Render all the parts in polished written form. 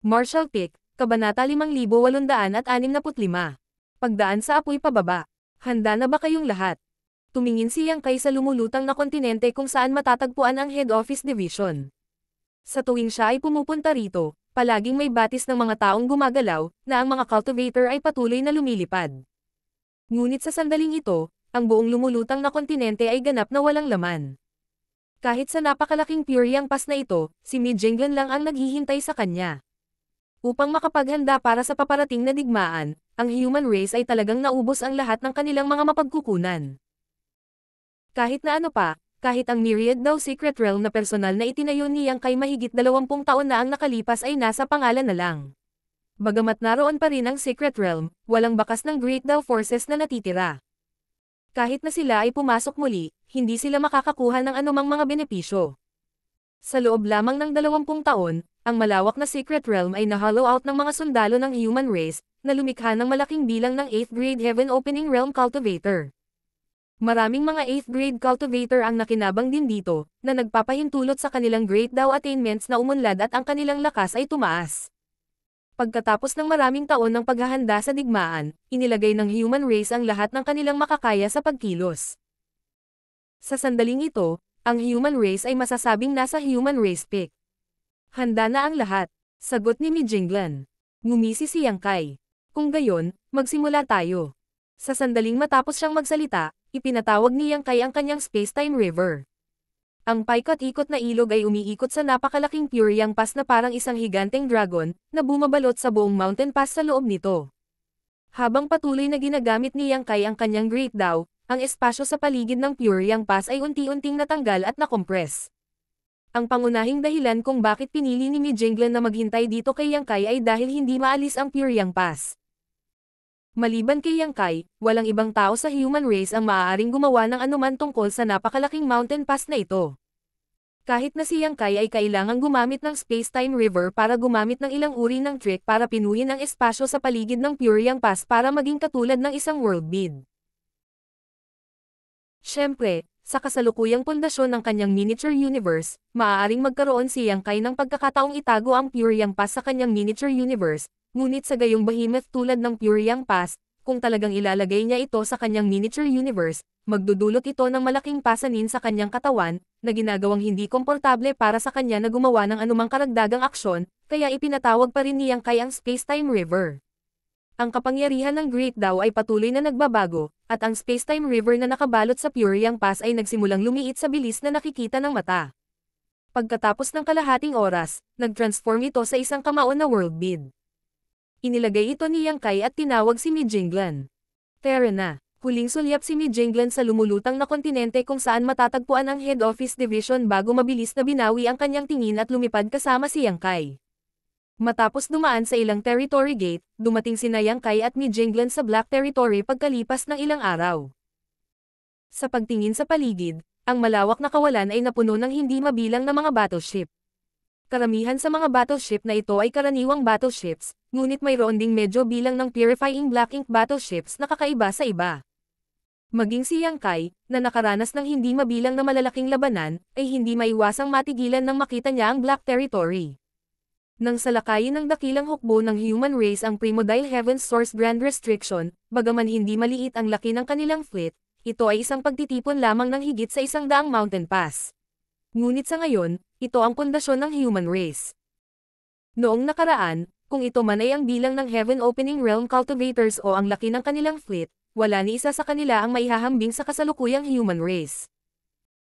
Martial Peak, Kabanata 5865. Pagdaan sa apoy pababa. Handa na ba kayong lahat? Tumingin si Yang Kai sa lumulutang na kontinente kung saan matatagpuan ang Head Office Division. Sa tuwing siya ay pumupunta rito, palaging may batis ng mga taong gumagalaw, na ang mga cultivator ay patuloy na lumilipad. Ngunit sa sandaling ito, ang buong lumulutang na kontinente ay ganap na walang laman. Kahit sa napakalaking Pyongyang Pass na ito, si Mi Jinglan lang ang naghihintay sa kanya. Upang makapaghanda para sa paparating na digmaan, ang human race ay talagang naubos ang lahat ng kanilang mga mapagkukunan. Kahit na ano pa, kahit ang Myriad daw Secret Realm na personal na itinayo ni Yang Kai mahigit 20 taon na ang nakalipas ay nasa pangalan na lang. Bagamat naroon pa rin ang Secret Realm, walang bakas ng Great Dao Forces na natitira. Kahit na sila ay pumasok muli, hindi sila makakakuha ng anumang mga benepisyo. Sa loob lamang ng 20 taon, ang malawak na Secret Realm ay na-hollow out ng mga sundalo ng human race, na lumikha ng malaking bilang ng 8th grade Heaven Opening Realm Cultivator. Maraming mga 8th grade cultivator ang nakinabang din dito, na nagpapahintulot sa kanilang Great Dao attainments na umunlad at ang kanilang lakas ay tumaas. Pagkatapos ng maraming taon ng paghahanda sa digmaan, inilagay ng human race ang lahat ng kanilang makakaya sa pagkilos. Sa sandaling ito, ang human race ay masasabing nasa human race peak. Handa na ang lahat, sagot ni Mi Jinglan. Ngumisi si Yang Kai. Kung gayon, magsimula tayo. Sa sandaling matapos siyang magsalita, ipinatawag ni Yang Kai ang kanyang space-time river. Ang paikot-ikot na ilog ay umiikot sa napakalaking Pyongyang Pass na parang isang higanteng dragon, na bumabalot sa buong mountain pass sa loob nito. Habang patuloy na ginagamit ni Yang Kai ang kanyang Great Dao, ang espasyo sa paligid ng Pyongyang Pass ay unti-unting natanggal at nakompress. Ang pangunahing dahilan kung bakit pinili ni Mi Jinglan na maghintay dito kay Yang Kai ay dahil hindi maalis ang Pyongyang Pass. Maliban kay Yang Kai, walang ibang tao sa human race ang maaaring gumawa ng anuman tungkol sa napakalaking mountain pass na ito. Kahit na si Yang Kai ay kailangang gumamit ng space-time river para gumamit ng ilang uri ng trick para pinuhin ang espasyo sa paligid ng Pyongyang Pass para maging katulad ng isang world bead. Siyempre, sa kasalukuyang pundasyon ng kanyang miniature universe, maaaring magkaroon si Yang Kai ng pagkakataong itago ang Pyongyang Pass sa kanyang miniature universe, ngunit sa gayong behemoth tulad ng Pyongyang Pass, kung talagang ilalagay niya ito sa kanyang miniature universe, magdudulot ito ng malaking pasanin sa kanyang katawan, na ginagawang hindi komportable para sa kanya na gumawa ng anumang karagdagang aksyon, kaya ipinatawag pa rin ni Yang Kai ang Space-Time River. Ang kapangyarihan ng Great Dao ay patuloy na nagbabago, at ang Space-Time River na nakabalot sa Pyongyang Pass ay nagsimulang lumiit sa bilis na nakikita ng mata. Pagkatapos ng kalahating oras, nag-transform ito sa isang kamaon na world bead. Inilagay ito ni Yang Kai at tinawag si Mi Jinglan. Tara na, huling sulyap si Mi Jinglan sa lumulutang na kontinente kung saan matatagpuan ang Head Office Division bago mabilis na binawi ang kanyang tingin at lumipad kasama si Yang Kai. Matapos dumaan sa ilang territory gate, dumating sina Yang Kai at Mi Jinglan sa Black Territory pagkalipas ng ilang araw. Sa pagtingin sa paligid, ang malawak na kawalan ay napuno ng hindi mabilang na mga battleship. Karamihan sa mga battleship na ito ay karaniwang battleships, ngunit mayroon ding medyo bilang ng purifying black ink battleships na kakaiba sa iba. Maging si Yang Kai, na nakaranas ng hindi mabilang na malalaking labanan, ay hindi maiwasang matigilan nang makita niya ang Black Territory. Nang salakayin ng dakilang hukbo ng human race ang Primordial Heaven's Source Grand Restriction, bagaman hindi maliit ang laki ng kanilang fleet, ito ay isang pagtitipon lamang ng higit sa 100 mountain pass. Ngunit sa ngayon, ito ang pundasyon ng human race. Noong nakaraan, kung ito man ay ang bilang ng Heaven Opening Realm Cultivators o ang laki ng kanilang fleet, wala ni isa sa kanila ang maihahambing sa kasalukuyang human race.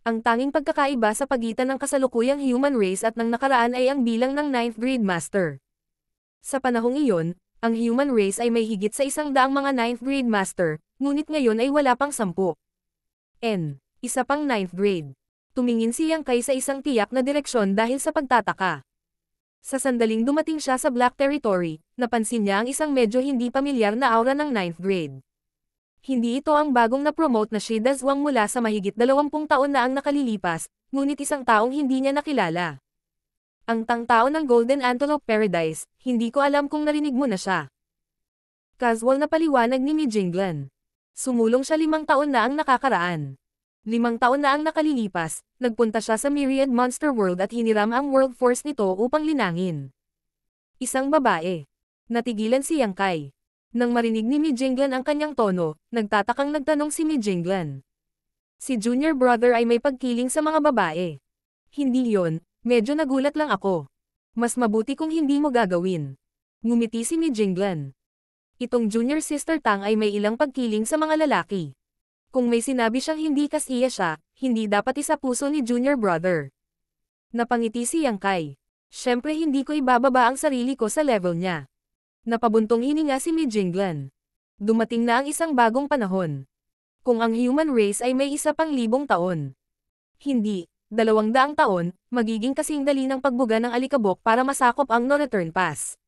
Ang tanging pagkakaiba sa pagitan ng kasalukuyang human race at ng nakaraan ay ang bilang ng 9th grade master. Sa panahong iyon, ang human race ay may higit sa 100 mga 9th grade master, ngunit ngayon ay wala pang 10. Isa pang 9th grade. Tumingin si Yang Kai sa isang tiyak na direksyon dahil sa pagtataka. Sa sandaling dumating siya sa Black Territory, napansin niya ang isang medyo hindi pamilyar na aura ng 9th grade. Hindi ito ang bagong na-promote na Shida Zhuang mula sa mahigit 20 taon na ang nakalilipas, ngunit isang taong hindi niya nakilala. Ang tangtao ng Golden Antelope Paradise, hindi ko alam kung narinig mo na siya. Casual na paliwanag ni Mi Jinglan. Sumulong siya 5 taon na ang nakakaraan. 5 taon na ang nakalilipas, nagpunta siya sa Myriad Monster World at hiniram ang world force nito upang linangin. Isang babae. Natigilan si Yang Kai. Nang marinig ni Mi Jinglan ang kanyang tono, nagtatakang nagtanong si Mi Jinglan. Si junior brother ay may pagkiling sa mga babae. Hindi yon, medyo nagulat lang ako. Mas mabuti kung hindi mo gagawin. Ngumiti si Mi Jinglan. Itong junior sister Tang ay may ilang pagkiling sa mga lalaki. Kung may sinabi siyang hindi kasiya siya, hindi dapat isa puso ni junior brother. Napangiti si Yang Kai. Siyempre hindi ko ibababa ang sarili ko sa level niya. Napabuntong hininga si Mi Jinglan. Dumating na ang isang bagong panahon. Kung ang human race ay may 1,000 taon. Hindi, 200 taon, magiging kasing dali ng pagbuga ng alikabok para masakop ang no-return pass.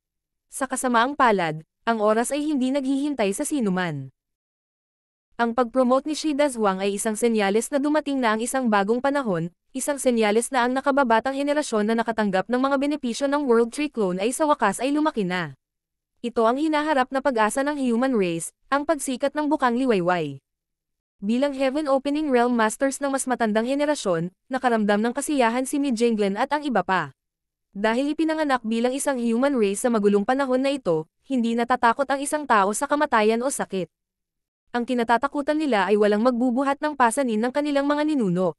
Sa kasamaang palad, ang oras ay hindi naghihintay sa sinuman. Ang pag-promote ni Shida Zhuang ay isang senyales na dumating na ang isang bagong panahon, isang senyales na ang nakababatang henerasyon na nakatanggap ng mga benepisyo ng World Tree Clone ay sa wakas ay lumaki na. Ito ang hinaharap na pag-asa ng human race, ang pagsikat ng bukang liwayway. Bilang Heaven Opening Realm Masters ng mas matandang henerasyon, nakaramdam ng kasiyahan si Mi Jinglan at ang iba pa. Dahil ipinanganak bilang isang human race sa magulong panahon na ito, hindi natatakot ang isang tao sa kamatayan o sakit. Ang kinatatakutan nila ay walang magbubuhat ng pasanin ng kanilang mga ninuno.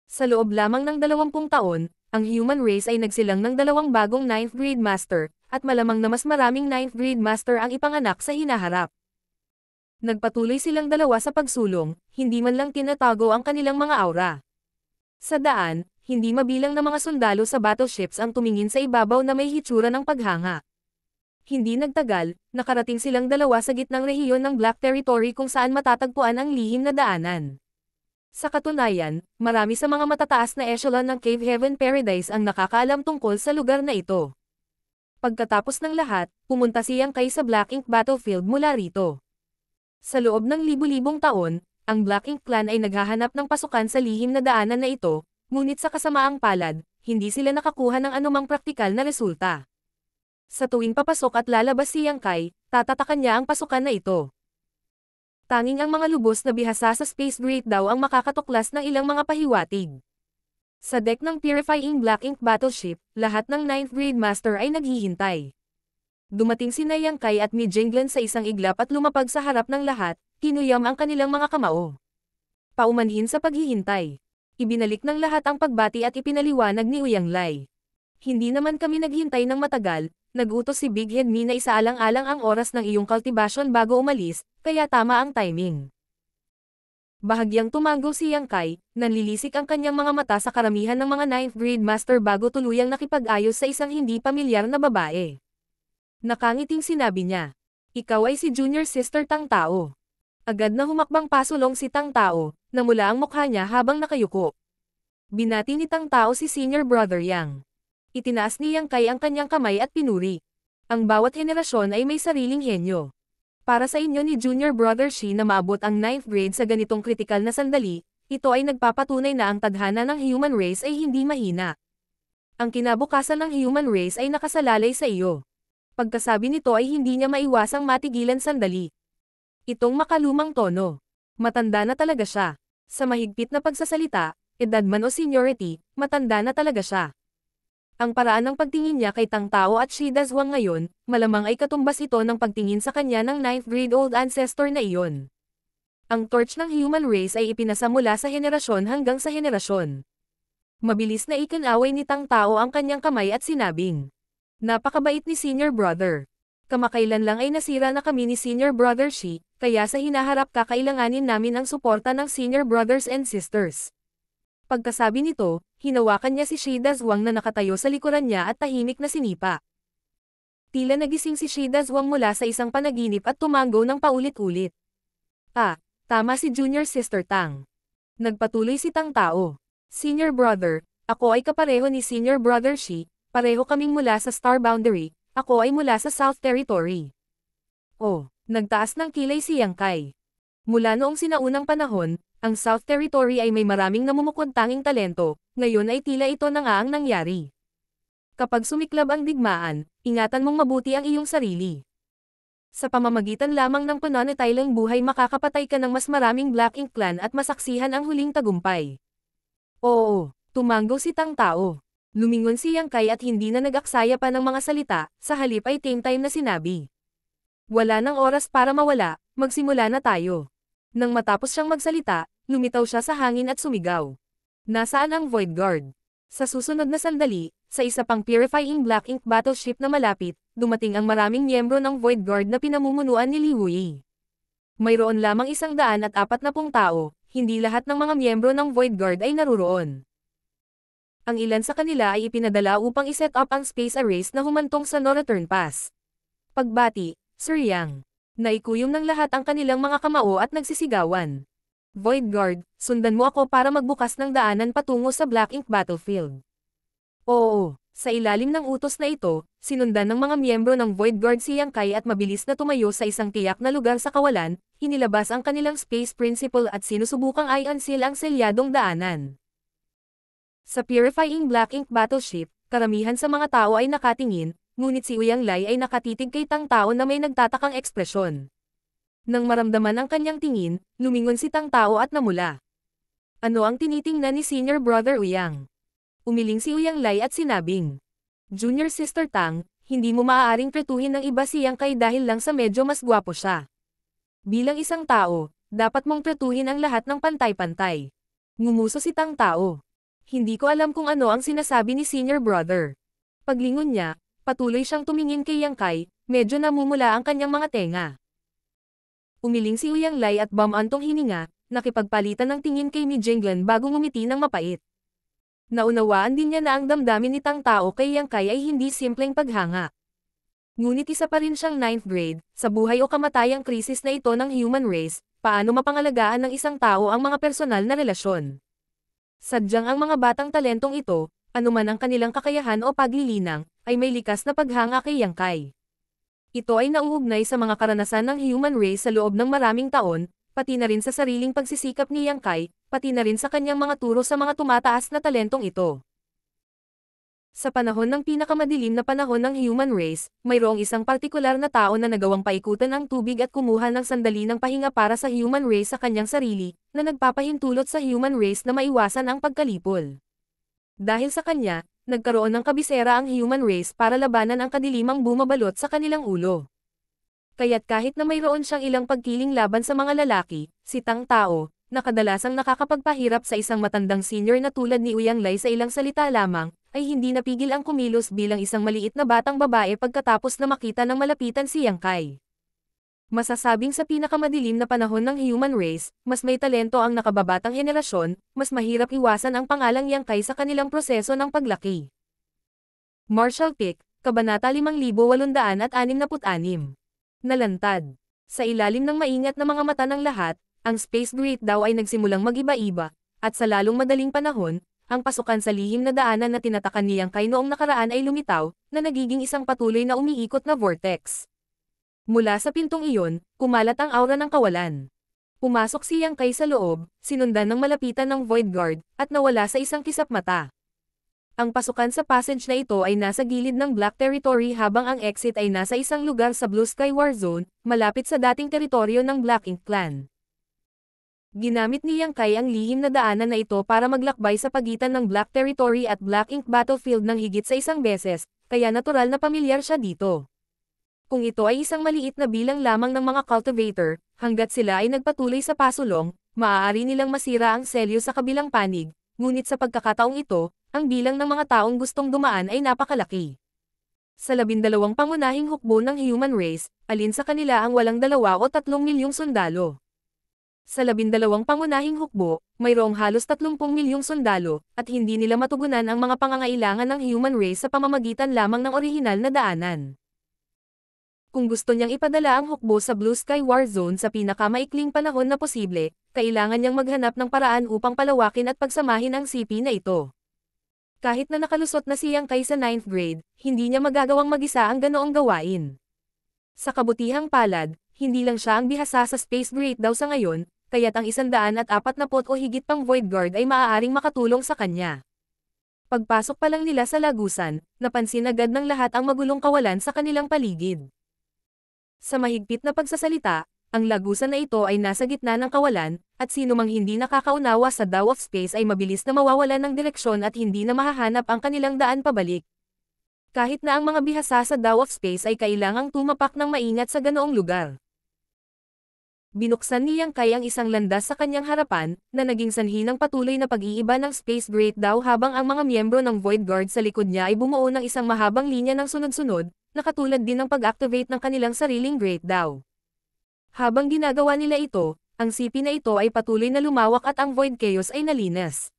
Sa loob lamang ng 20 taon, ang human race ay nagsilang ng 2 bagong 9th grade master, at malamang na mas maraming 9th grade master ang ipanganak sa hinaharap. Nagpatuloy silang dalawa sa pagsulong, hindi man lang tinatago ang kanilang mga aura. Sa daan, hindi mabilang na mga sundalo sa battleships ang tumingin sa ibabaw na may hitsura ng paghanga. Hindi nagtagal, nakarating silang dalawa sa gitnang rehiyon ng Black Territory kung saan matatagpuan ang lihim na daanan. Sa katunayan, marami sa mga matataas na echelon ng Cave Heaven Paradise ang nakakaalam tungkol sa lugar na ito. Pagkatapos ng lahat, pumunta si Yang Kai sa Black Ink Battlefield mula rito. Sa loob ng libu-libong taon, ang Black Ink Clan ay naghahanap ng pasukan sa lihim na daanan na ito, ngunit sa kasamaang palad, hindi sila nakakuha ng anumang praktikal na resulta. Sa tuwing papasok at lalabas si Yang Kai, tatatakan niya ang pasukan na ito. Tanging ang mga lubos na bihasa sa Space Great daw ang makakatuklas ng ilang mga pahiwatig. Sa deck ng Purifying Black Ink Battleship, lahat ng 9th grade master ay naghihintay. Dumating si Yang Kai at Mi Jinglan sa isang iglap at lumapag sa harap ng lahat, kinuyam ang kanilang mga kamao. Paumanhin sa paghihintay. Ibinalik ng lahat ang pagbati at ipinaliwanag ni Uyang Lai. Hindi naman kami naghintay ng matagal, nagutos si Big Head Mi na isaalang-alang ang oras ng iyong cultivation bago umalis, kaya tama ang timing. Bahagyang tumango si Yang Kai, nanlilisik ang kanyang mga mata sa karamihan ng mga 9th grade master bago tuluyang nakipag-ayos sa isang hindi pamilyar na babae. Nakangiting sinabi niya, "Ikaw ay si junior sister Tang Tao." Agad na humakbang pasulong si Tang Tao, namula ang mukha niya habang nakayuko. Binati ni Tang Tao si senior brother Yang. Itinaas ni Yang Kai ang kanyang kamay at pinuri. Ang bawat henerasyon ay may sariling henyo. Para sa inyo ni Junior Brother Shi na maabot ang 9th grade sa ganitong kritikal na sandali, ito ay nagpapatunay na ang tadhana ng human race ay hindi mahina. Ang kinabukasan ng human race ay nakasalalay sa iyo. Pagkasabi nito ay hindi niya maiwasang matigilan sandali. Itong makalumang tono. Matanda na talaga siya. Sa mahigpit na pagsasalita, edad man o seniority, matanda na talaga siya. Ang paraan ng pagtingin niya kay Tang Tao at Shida Zhuang ngayon, malamang ay katumbas ito ng pagtingin sa kanya ng 9th grade old ancestor na iyon. Ang torch ng human race ay ipinasa mula sa henerasyon hanggang sa henerasyon. Mabilis na ikinaway ni Tang Tao ang kanyang kamay at sinabing, "Napakabait ni senior brother. Kamakailan lang ay nasira na kami ni senior brother Shi, kaya sa hinaharap kakailanganin namin ang suporta ng senior brothers and sisters." Pagkasabi nito, hinawakan niya si Shida Zhuang na nakatayo sa likuran niya at tahimik na sinipa. Tila nagising si Shida Zhuang mula sa isang panaginip at tumango ng paulit-ulit. "Ah, tama si Junior Sister Tang." Nagpatuloy si Tang Tao. "Senior brother, ako ay kapareho ni Senior Brother Shi, pareho kaming mula sa Star Boundary, ako ay mula sa South Territory." Oh, nagtaas ng kilay si Yang Kai. Mula noong sinaunang panahon, ang South Territory ay may maraming namumukuntanging talento, ngayon ay tila ito na nga ang nangyari. Kapag sumiklab ang digmaan, ingatan mong mabuti ang iyong sarili. Sa pamamagitan lamang ng pananatiling buhay makakapatay ka ng mas maraming Black Ink Clan at masaksihan ang huling tagumpay. Oo, tumango si Tang Tao. Lumingon si Yang Kai at hindi na nag-aksaya pa ng mga salita, sa halip ay tame time na sinabi. Wala nang oras para mawala, magsimula na tayo. Nang matapos siyang magsalita, lumitaw siya sa hangin at sumigaw. Nasaan ang Void Guard? Sa susunod na sandali, sa isa pang purifying Black Ink battleship na malapit, dumating ang maraming miyembro ng Void Guard na pinamumunuan ni Li Wuyi. Mayroon lamang 140 tao, hindi lahat ng mga miyembro ng Void Guard ay naruroon. Ang ilan sa kanila ay ipinadala upang iset up ang space arrays na humantong sa No Return Pass. Pagbati, Sir Yang. Naikuyom ng lahat ang kanilang mga kamao at nagsisigawan. Void Guard, sundan mo ako para magbukas ng daanan patungo sa Black Ink Battlefield. Oo, sa ilalim ng utos na ito, sinundan ng mga miyembro ng Void Guard si Yang Kai at mabilis na tumayo sa isang tiyak na lugar sa kawalan, inilabas ang kanilang Space Principle at sinusubukang i-unseal ang selyadong daanan. Sa Purifying Black Ink Battleship, karamihan sa mga tao ay nakatingin, ngunit si Uyang Lai ay nakatitig kay Tang Tao na may nagtatakang ekspresyon. Nang maramdaman ang kanyang tingin, lumingon si Tang Tao at namula. Ano ang tinitingnan ni Senior Brother Uyang? Umiling si Uyang Lai at sinabing, Junior Sister Tang, hindi mo maaaring tretuhin ng iba si Yang Kai dahil lang sa medyo mas gwapo siya. Bilang isang tao, dapat mong tretuhin ang lahat ng pantay-pantay. Ngumuso si Tang Tao. Hindi ko alam kung ano ang sinasabi ni Senior Brother. Paglingon niya, patuloy siyang tumingin kay Yang Kai, medyo namumula ang kanyang mga tenga. Umiling si Uyang Lai at bumantong hininga, nakipagpalitan ng tingin kay Mi Jinglan bago ngumiti ng mapait. Naunawaan din niya na ang damdamin ni Tang Tao kay Yang Kai ay hindi simpleng paghanga. Ngunit isa pa rin siyang 9th grade, sa buhay o kamatayang krisis na ito ng human race, paano mapangalagaan ng isang tao ang mga personal na relasyon. Sadyang ang mga batang talentong ito, anuman ang kanilang kakayahan o paglilinang, ay may likas na paghanga kay Yang Kai. Ito ay nauugnay sa mga karanasan ng human race sa loob ng maraming taon, pati na rin sa sariling pagsisikap ni Yang Kai, pati na rin sa kanyang mga turo sa mga tumataas na talentong ito. Sa panahon ng pinakamadilim na panahon ng human race, mayroong isang partikular na tao na nagawang paikutan ang tubig at kumuha ng sandali ng pahinga para sa human race sa kanyang sarili, na nagpapahintulot sa human race na maiwasan ang pagkalipol. Dahil sa kanya, nagkaroon ng kabisera ang human race para labanan ang kadilimang bumabalot sa kanilang ulo. Kaya't kahit na mayroon siyang ilang pagkiling laban sa mga lalaki, si Tang Tao, na kadalasang nakakapagpahirap sa isang matandang senior na tulad ni Uyang Lai sa ilang salita lamang, ay hindi napigil ang kumilos bilang isang maliit na batang babae pagkatapos na makita ng malapitan si Yang Kai. Masasabing sa pinakamadilim na panahon ng human race, mas may talento ang nakababatang henerasyon, mas mahirap iwasan ang pangalang Yang Kai sa kanilang proseso ng paglaki. Martial Pick, Kabanata 5866. Nalantad. Sa ilalim ng maingat na mga mata ng lahat, ang Space Great daw ay nagsimulang mag-iba-iba, at sa lalong madaling panahon, ang pasukan sa lihim na daanan na tinatakan ni Yang Kai noong nakaraan ay lumitaw, na nagiging isang patuloy na umiikot na vortex. Mula sa pintong iyon, kumalat ang aura ng kawalan. Pumasok si Yang Kai sa loob, sinundan ng malapitan ng Void Guard, at nawala sa isang kisap mata. Ang pasukan sa passage na ito ay nasa gilid ng Black Territory habang ang exit ay nasa isang lugar sa Blue Sky War Zone, malapit sa dating teritoryo ng Black Ink Clan. Ginamit ni Yang Kai ang lihim na daanan na ito para maglakbay sa pagitan ng Black Territory at Black Ink Battlefield ng higit sa isang beses, kaya natural na pamilyar siya dito. Kung ito ay isang maliit na bilang lamang ng mga cultivator, hanggat sila ay nagpatuloy sa pasulong, maaari nilang masira ang selyo sa kabilang panig, ngunit sa pagkakataong ito, ang bilang ng mga taong gustong dumaan ay napakalaki. Sa 12 pangunahing hukbo ng human race, alin sa kanila ang walang 2 o 3 milyong sundalo? Sa 12 pangunahing hukbo, mayroong halos 30 milyong sundalo, at hindi nila matugunan ang mga pangangailangan ng human race sa pamamagitan lamang ng orihinal na daanan. Kung gusto niyang ipadala ang hukbo sa Blue Sky War Zone sa pinakamaikling panahon na posible, kailangan niyang maghanap ng paraan upang palawakin at pagsamahin ang CP na ito. Kahit na nakalusot na si Yang Kai sa 9th grade, hindi niya magagawang mag-isa ang ganoong gawain. Sa kabutihang palad, hindi lang siya ang bihasa sa Space Great daw sa ngayon, kaya't ang 140 o higit pang Void Guard ay maaaring makatulong sa kanya. Pagpasok pa lang nila sa lagusan, napansin agad ng lahat ang magulong kawalan sa kanilang paligid. Sa mahigpit na pagsasalita, ang lagusan na ito ay nasa gitna ng kawalan, at sino mang hindi nakakaunawa sa Dao of Space ay mabilis na mawawalan ng direksyon at hindi na mahahanap ang kanilang daan pabalik. Kahit na ang mga bihasa sa Dao of Space ay kailangang tumapak ng maingat sa ganoong lugar. Binuksan ni Yang Kai ang isang landas sa kanyang harapan, na naging sanhi ng patuloy na pag-iiba ng Space Great Dao habang ang mga miyembro ng Void Guard sa likod niya ay bumuo ng isang mahabang linya ng sunod-sunod, na katulad din ng pag-activate ng kanilang sariling Great Dao. Habang ginagawa nila ito, ang CP na ito ay patuloy na lumawak at ang Void Chaos ay nalinas.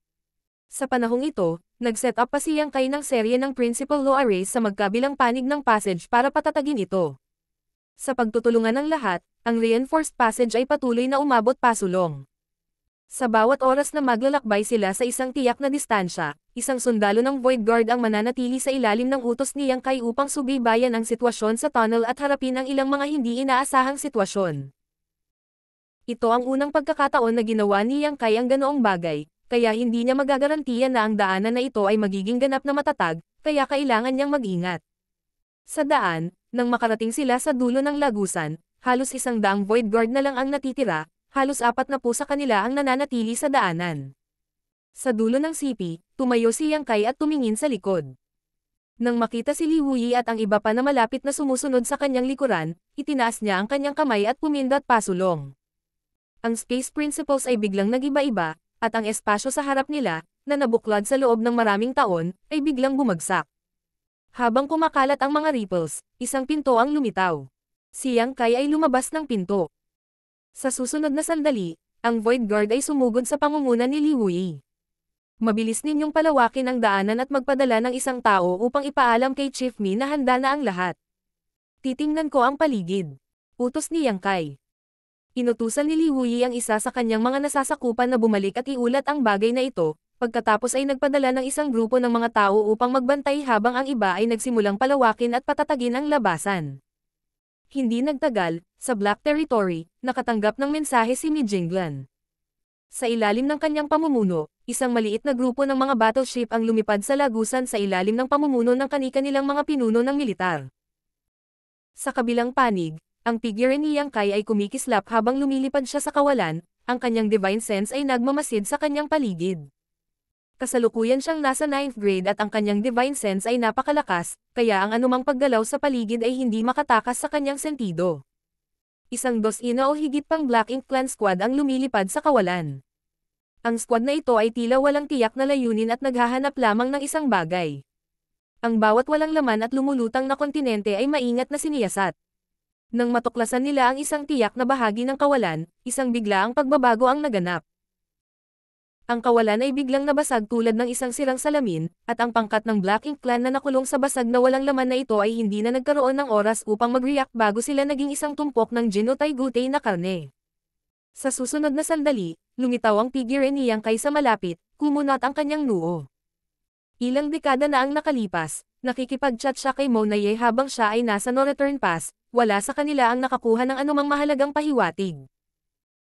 Sa panahong ito, nag-set up pa si Yang Kai ng serye ng Principal Law Arrays sa magkabilang panig ng passage para patatagin ito. Sa pagtutulungan ng lahat, ang reinforced passage ay patuloy na umabot pasulong. Sa bawat oras na maglalakbay sila sa isang tiyak na distansya, isang sundalo ng Void Guard ang mananatili sa ilalim ng utos ni Yang Kai upang subaybayan ang sitwasyon sa tunnel at harapin ang ilang mga hindi inaasahang sitwasyon. Ito ang unang pagkakataon na ginawa ni Yang Kai ang ganoong bagay, kaya hindi niya magagarantiya na ang daanan na ito ay magiging ganap na matatag, kaya kailangan niyang mag-ingat. Sa daan, nang makarating sila sa dulo ng lagusan, halos 100 Void Guard na lang ang natitira, halos 4 na po sa kanila ang nananatili sa daanan. Sa dulo ng CP, tumayo si Yang Kai at tumingin sa likod. Nang makita si Li Wuyi at ang iba pa na malapit na sumusunod sa kanyang likuran, itinaas niya ang kanyang kamay at pumindot pasulong. Ang Space Principles ay biglang nagiba-iba, at ang espasyo sa harap nila, na nabuklod sa loob ng maraming taon, ay biglang bumagsak. Habang kumakalat ang mga ripples, isang pinto ang lumitaw. Si Yang Kai ay lumabas ng pinto. Sa susunod na sandali, ang Void Guard ay sumugod sa pangunguna ni Li Wuyi. Mabilis ninyong palawakin ang daanan at magpadala ng isang tao upang ipaalam kay Chief Mi na handa na ang lahat. Titingnan ko ang paligid. Utos ni Yang Kai. Inutusan ni Li Wuyi ang isa sa kanyang mga nasasakupan na bumalik at iulat ang bagay na ito, pagkatapos ay nagpadala ng isang grupo ng mga tao upang magbantay habang ang iba ay nagsimulang palawakin at patatagin ang labasan. Hindi nagtagal, sa Black Territory, nakatanggap ng mensahe si Mi Jinglan. Sa ilalim ng kanyang pamumuno, isang maliit na grupo ng mga battleship ang lumipad sa lagusan sa ilalim ng pamumuno ng kani-kanilang mga pinuno ng militar. Sa kabilang panig, ang figure ni Yang Kai ay kumikislap habang lumilipad siya sa kawalan, ang kanyang divine sense ay nagmamasid sa kanyang paligid. Kasalukuyan siyang nasa 9th grade at ang kanyang divine sense ay napakalakas, kaya ang anumang paggalaw sa paligid ay hindi makatakas sa kanyang sentido. Isang dosina o higit pang Black Ink Clan squad ang lumilipad sa kawalan. Ang squad na ito ay tila walang tiyak na layunin at naghahanap lamang ng isang bagay. Ang bawat walang laman at lumulutang na kontinente ay maingat na siniyasat. Nang matuklasan nila ang isang tiyak na bahagi ng kawalan, isang biglaang pagbabago ang naganap. Ang kawalan ay biglang nabasag tulad ng isang sirang salamin, at ang pangkat ng Black Ink Clan na nakulong sa basag na walang laman na ito ay hindi na nagkaroon ng oras upang mag-react bago sila naging isang tumpok ng Jinotay na karne. Sa susunod na sandali, lumitaw ang figure ni Yang Kai sa malapit, kumunat ang kanyang noo. Ilang dekada na ang nakalipas, nakikipag-chat siya kay Mo Naye habang siya ay nasa no return pass, wala sa kanila ang nakakuha ng anumang mahalagang pahiwatig.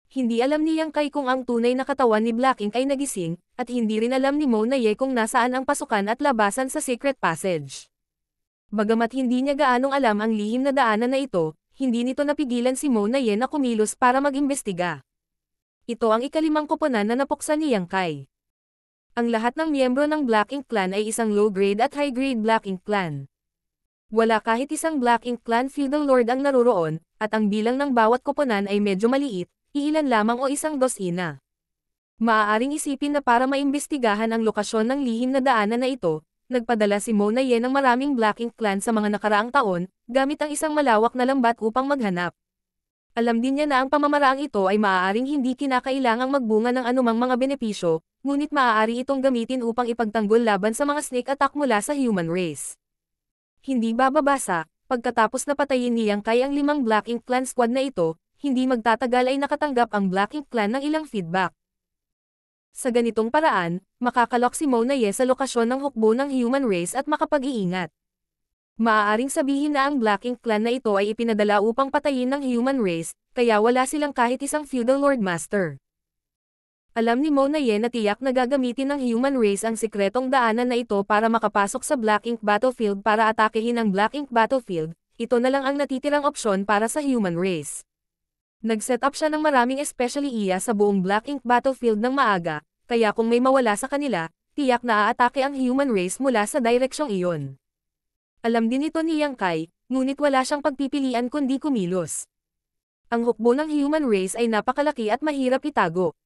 Hindi alam ni Yang Kai kung ang tunay na katawan ni Black Ink ay nagising, at hindi rin alam ni Mo Naye kung nasaan ang pasukan at labasan sa Secret Passage. Bagamat hindi niya gaanong alam ang lihim na daanan na ito, hindi nito napigilan si Mo Naye na kumilos para mag-imbestiga. Ito ang ikalimang koponan na napuksan ni Yang Kai. Ang lahat ng miyembro ng Black Ink Clan ay isang low-grade at high-grade Black Ink Clan. Wala kahit isang Black Ink Clan feudal lord ang naroroon, at ang bilang ng bawat koponan ay medyo maliit, iilan lamang o isang dosina. Maaaring isipin na para maimbestigahan ang lokasyon ng lihim na daanan na ito, nagpadala si Mo Naye ng maraming Black Ink Clan sa mga nakaraang taon, gamit ang isang malawak na lambat upang maghanap. Alam din niya na ang pamamaraang ito ay maaaring hindi kinakailangang magbunga ng anumang mga benepisyo, ngunit maaari itong gamitin upang ipagtanggol laban sa mga snake attack mula sa human race. Hindi bababasa, pagkatapos na patayin ni Yang Kai ang 5 Black Ink Clan squad na ito, hindi magtatagal ay nakatanggap ang Black Ink Clan ng ilang feedback. Sa ganitong paraan, makakalok si Mo Naye sa lokasyon ng hukbo ng human race at makapag-iingat. Maaaring sabihin na ang Black Ink Clan na ito ay ipinadala upang patayin ng human race, kaya wala silang kahit isang feudal lord master. Alam ni Mo Naye na tiyak na gagamitin ng human race ang sikretong daanan na ito para makapasok sa Black Ink Battlefield para atakehin ang Black Ink Battlefield, ito na lang ang natitirang opsyon para sa human race. Nag-set up siya ng maraming especially iya sa buong Black Ink battlefield ng maaga, kaya kung may mawala sa kanila, tiyak na aatake ang human race mula sa direksyong iyon. Alam din ito ni Yang Kai, ngunit wala siyang pagpipilian kundi kumilos. Ang hukbo ng human race ay napakalaki at mahirap itago.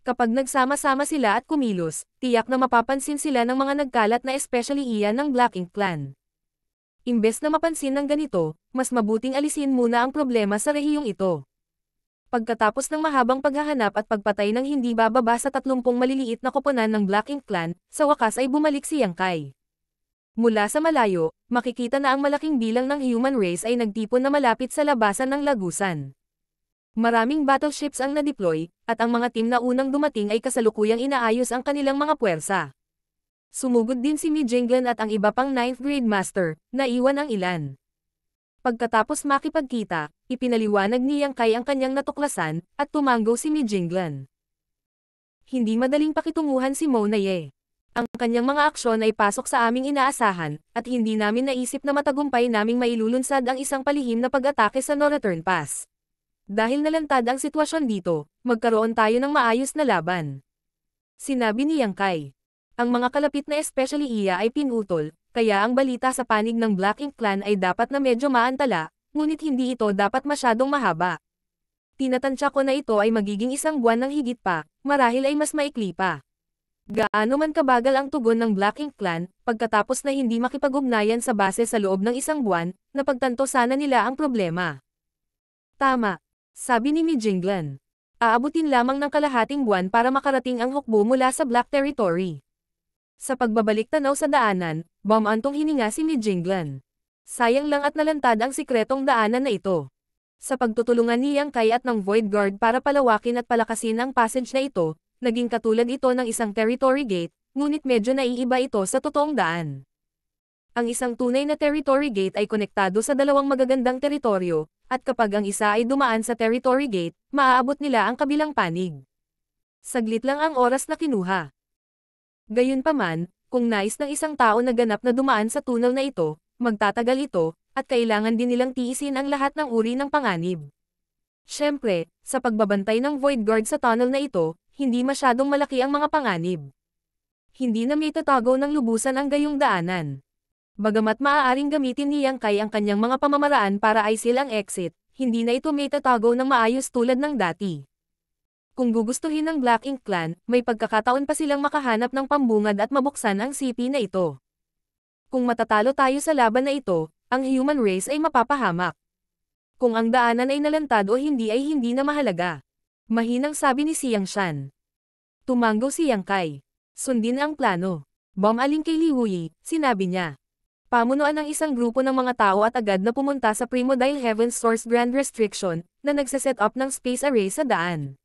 Kapag nagsama-sama sila at kumilos, tiyak na mapapansin sila ng mga nagkalat na especially iya ng Black Ink clan. Imbes na mapansin ng ganito, mas mabuting alisin muna ang problema sa rehiyong ito. Pagkatapos ng mahabang paghahanap at pagpatay ng hindi bababa sa 30 maliliit na koponan ng Black Ink clan, sa wakas ay bumalik si Yang Kai. Mula sa malayo, makikita na ang malaking bilang ng human race ay nagtipon na malapit sa labasan ng lagusan. Maraming battleships ang na-deploy, at ang mga team na unang dumating ay kasalukuyang inaayos ang kanilang mga puwersa. Sumugod din si Mi Jinglan at ang iba pang 9th grade master, naiwan ang ilan. Pagkatapos makipagkita, ipinaliwanag ni Yang Kai ang kanyang natuklasan, at tumanggo si Mi Jinglan. Hindi madaling pakitunguhan si Mo Naye. Ang kanyang mga aksyon ay pasok sa aming inaasahan, at hindi namin naisip na matagumpay naming mailulunsad ang isang palihim na pag-atake sa Northern Pass. Dahil nalantad ang sitwasyon dito, magkaroon tayo ng maayos na laban. Sinabi ni Yang Kai. Ang mga kalapit na especially iya ay pinutol, kaya ang balita sa panig ng Black Ink clan ay dapat na medyo maantala, ngunit hindi ito dapat masyadong mahaba. Tinatansya ko na ito ay magiging 1 buwan ng higit pa, marahil ay mas maikli pa. Gaano man kabagal ang tugon ng Black Ink clan, pagkatapos na hindi makipag-ugnayan sa base sa loob ng 1 buwan, napagtanto sana nila ang problema. Tama, sabi ni Mi Jinglan. Aabutin lamang ng kalahating buwan para makarating ang hukbo mula sa Black Territory. Sa pagbabalik tanaw sa daanan, bumantong hininga si Mi Jinglan. Sayang lang at nalantad ang sikretong daanan na ito. Sa pagtutulungan ni Yang Kai at ng Void Guard para palawakin at palakasin ang passage na ito, naging katulad ito ng isang territory gate, ngunit medyo naiiba ito sa totoong daan. Ang isang tunay na territory gate ay konektado sa 2 magagandang teritoryo, at kapag ang isa ay dumaan sa territory gate, maaabot nila ang kabilang panig. Saglit lang ang oras na kinuha. Gayunpaman, kung nais ng isang tao na ganap na dumaan sa tunnel na ito, magtatagal ito, at kailangan din nilang tiisin ang lahat ng uri ng panganib. Siyempre, sa pagbabantay ng Void Guard sa tunnel na ito, hindi masyadong malaki ang mga panganib. Hindi na may tatago ng lubusan ang gayong daanan. Bagamat maaaring gamitin ni Yang Kai ang kanyang mga pamamaraan para aisil ang exit, hindi na ito may tatago ng maayos tulad ng dati. Kung gugustuhin ng Black Ink clan, may pagkakataon pa silang makahanap ng pambungad at mabuksan ang CP na ito. Kung matatalo tayo sa laban na ito, ang human race ay mapapahamak. Kung ang daanan ay nalantad o hindi ay hindi na mahalaga. Mahinang sabi ni Xiang Shan. Tumanggo si Yang Kai. Sundin ang plano. Bumaling kay Li Wuyi, sinabi niya. Pamunuan ng isang grupo ng mga tao at agad na pumunta sa Primodile Heaven's Source Grand Restriction, na nagsaset up ng space array sa daan.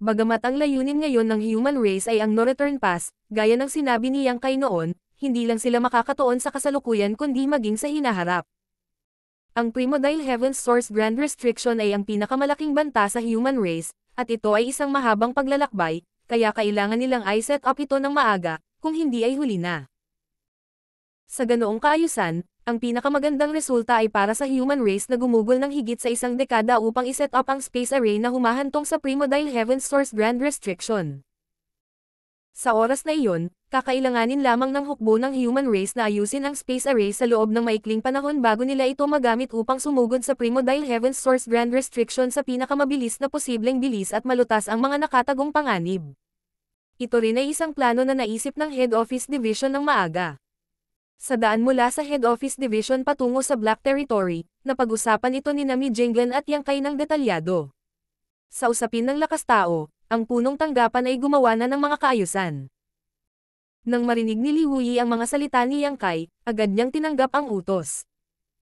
Bagamat ang layunin ngayon ng human race ay ang No-Return Pass, gaya ng sinabi ni Yang Kai noon, hindi lang sila makakatuon sa kasalukuyan kundi maging sa hinaharap. Ang Primodile Heaven's Source Grand Restriction ay ang pinakamalaking banta sa human race, at ito ay isang mahabang paglalakbay, kaya kailangan nilang i-set up ito ng maaga, kung hindi ay huli na. Sa ganoong kaayusan, ang pinakamagandang resulta ay para sa human race na gumugol ng higit sa 1 dekada upang iset up ang space array na humahantong sa Primodile Heaven's Source Grand Restriction. Sa oras na iyon, kakailanganin lamang ng hukbo ng human race na ayusin ang space array sa loob ng maikling panahon bago nila ito magamit upang sumugod sa Primodile Heaven's Source Grand Restriction sa pinakamabilis na posibleng bilis at malutas ang mga nakatagong panganib. Ito rin ay isang plano na naisip ng Head Office Division ng maaga. Sa daan mula sa Head Office Division patungo sa Black Territory, napag-usapan ito ni Mi Jinglan at Yang Kai ng detalyado. Sa usapin ng lakas tao, ang punong tanggapan ay gumawa na ng mga kaayusan. Nang marinig ni Li Wuyi ang mga salita ni Yang Kai, agad niyang tinanggap ang utos.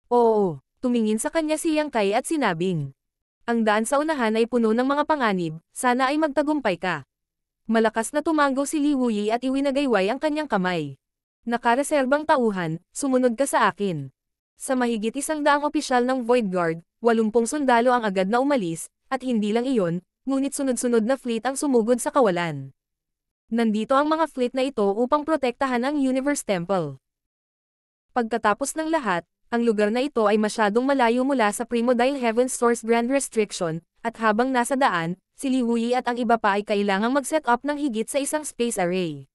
Oo, tumingin sa kanya si Yang Kai at sinabing, ang daan sa unahan ay puno ng mga panganib, sana ay magtagumpay ka. Malakas na tumanggo si Li Wuyi at iwinagayway ang kanyang kamay. Nakareserbang tauhan, sumunod ka sa akin. Sa mahigit 100 opisyal ng Void Guard, 80 sundalo ang agad na umalis, at hindi lang iyon, ngunit sunod-sunod na fleet ang sumugod sa kawalan. Nandito ang mga fleet na ito upang protektahan ang Universe Temple. Pagkatapos ng lahat, ang lugar na ito ay masyadong malayo mula sa Primordial Heaven's Source Grand Restriction, at habang nasa daan, si Li Wuyi at ang iba pa ay kailangang mag-set up ng higit sa isang space array.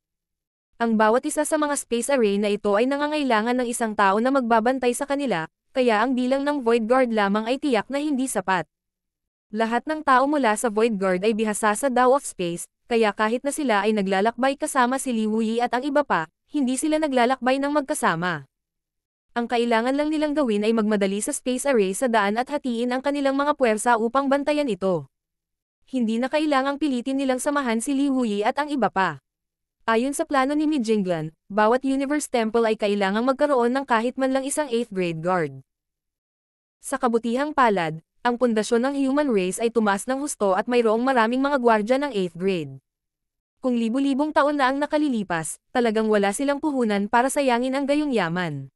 Ang bawat isa sa mga space array na ito ay nangangailangan ng isang tao na magbabantay sa kanila, kaya ang bilang ng Void Guard lamang ay tiyak na hindi sapat. Lahat ng tao mula sa Void Guard ay bihasa sa Dao of Space, kaya kahit na sila ay naglalakbay kasama si Li Wuyi at ang iba pa, hindi sila naglalakbay ng magkasama. Ang kailangan lang nilang gawin ay magmadali sa space array sa daan at hatiin ang kanilang mga puwersa upang bantayan ito. Hindi na kailangang pilitin nilang samahan si Li Wuyi at ang iba pa. Ayon sa plano ni Mi Jinglan, bawat Universe Temple ay kailangang magkaroon ng kahit man lang isang 8th grade guard. Sa kabutihang palad, ang pundasyon ng human race ay tumaas ng husto at mayroong maraming mga gwardya ng 8th grade. Kung libu-libong taon na ang nakalilipas, talagang wala silang puhunan para sayangin ang gayong yaman.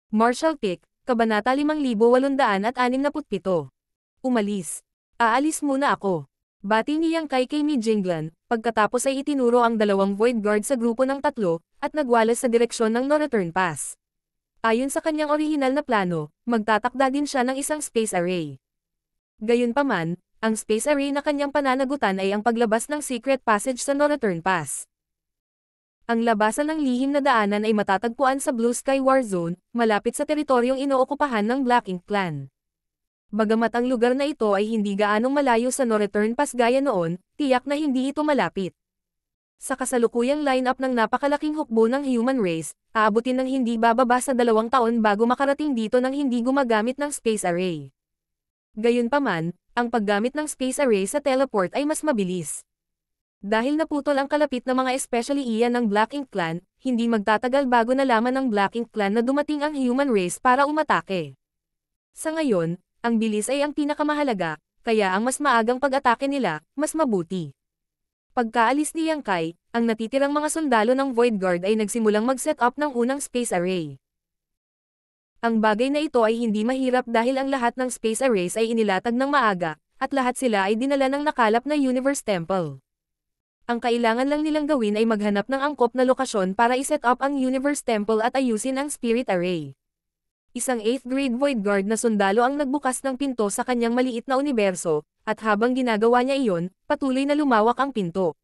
Marshall Pick, Kabanata 5867. Umalis. Aalis muna ako. Bati ni Yang Kai kay Mi Jinglan, pagkatapos ay itinuro ang dalawang Void Guard sa grupo ng tatlo, at nagwalas sa direksyon ng No-Return Pass. Ayon sa kanyang orihinal na plano, magtatakda din siya ng isang space array. Gayunpaman, ang space array na kanyang pananagutan ay ang paglabas ng secret passage sa No-Return Pass. Ang labasan ng lihim na daanan ay matatagpuan sa Blue Sky War Zone, malapit sa teritoryong inookupahan ng Black Ink Clan. Bagamat ang lugar na ito ay hindi gaanong malayo sa No-Return Pass gaya noon, tiyak na hindi ito malapit. Sa kasalukuyang lineup ng napakalaking hukbo ng human race, aabutin ng hindi bababa sa 2 taon bago makarating dito ng hindi gumagamit ng space array. Gayunpaman, ang paggamit ng space array sa teleport ay mas mabilis. Dahil naputol ang kalapit na mga especially iyan ng Black Ink Clan, hindi magtatagal bago nalaman ng Black Ink Clan na dumating ang human race para umatake. Sa ngayon, ang bilis ay ang pinakamahalaga, kaya ang mas maagang pag-atake nila, mas mabuti. Pagkaalis ni Yang Kai, ang natitirang mga sundalo ng Void Guard ay nagsimulang mag-set up ng unang space array. Ang bagay na ito ay hindi mahirap dahil ang lahat ng space arrays ay inilatag ng maaga, at lahat sila ay dinala ng nakalap na Universe Temple. Ang kailangan lang nilang gawin ay maghanap ng angkop na lokasyon para iset up ang Universe Temple at ayusin ang Spirit Array. Isang 8th grade Void Guard na sundalo ang nagbukas ng pinto sa kanyang maliit na universo, at habang ginagawa niya iyon, patuloy na lumawak ang pinto.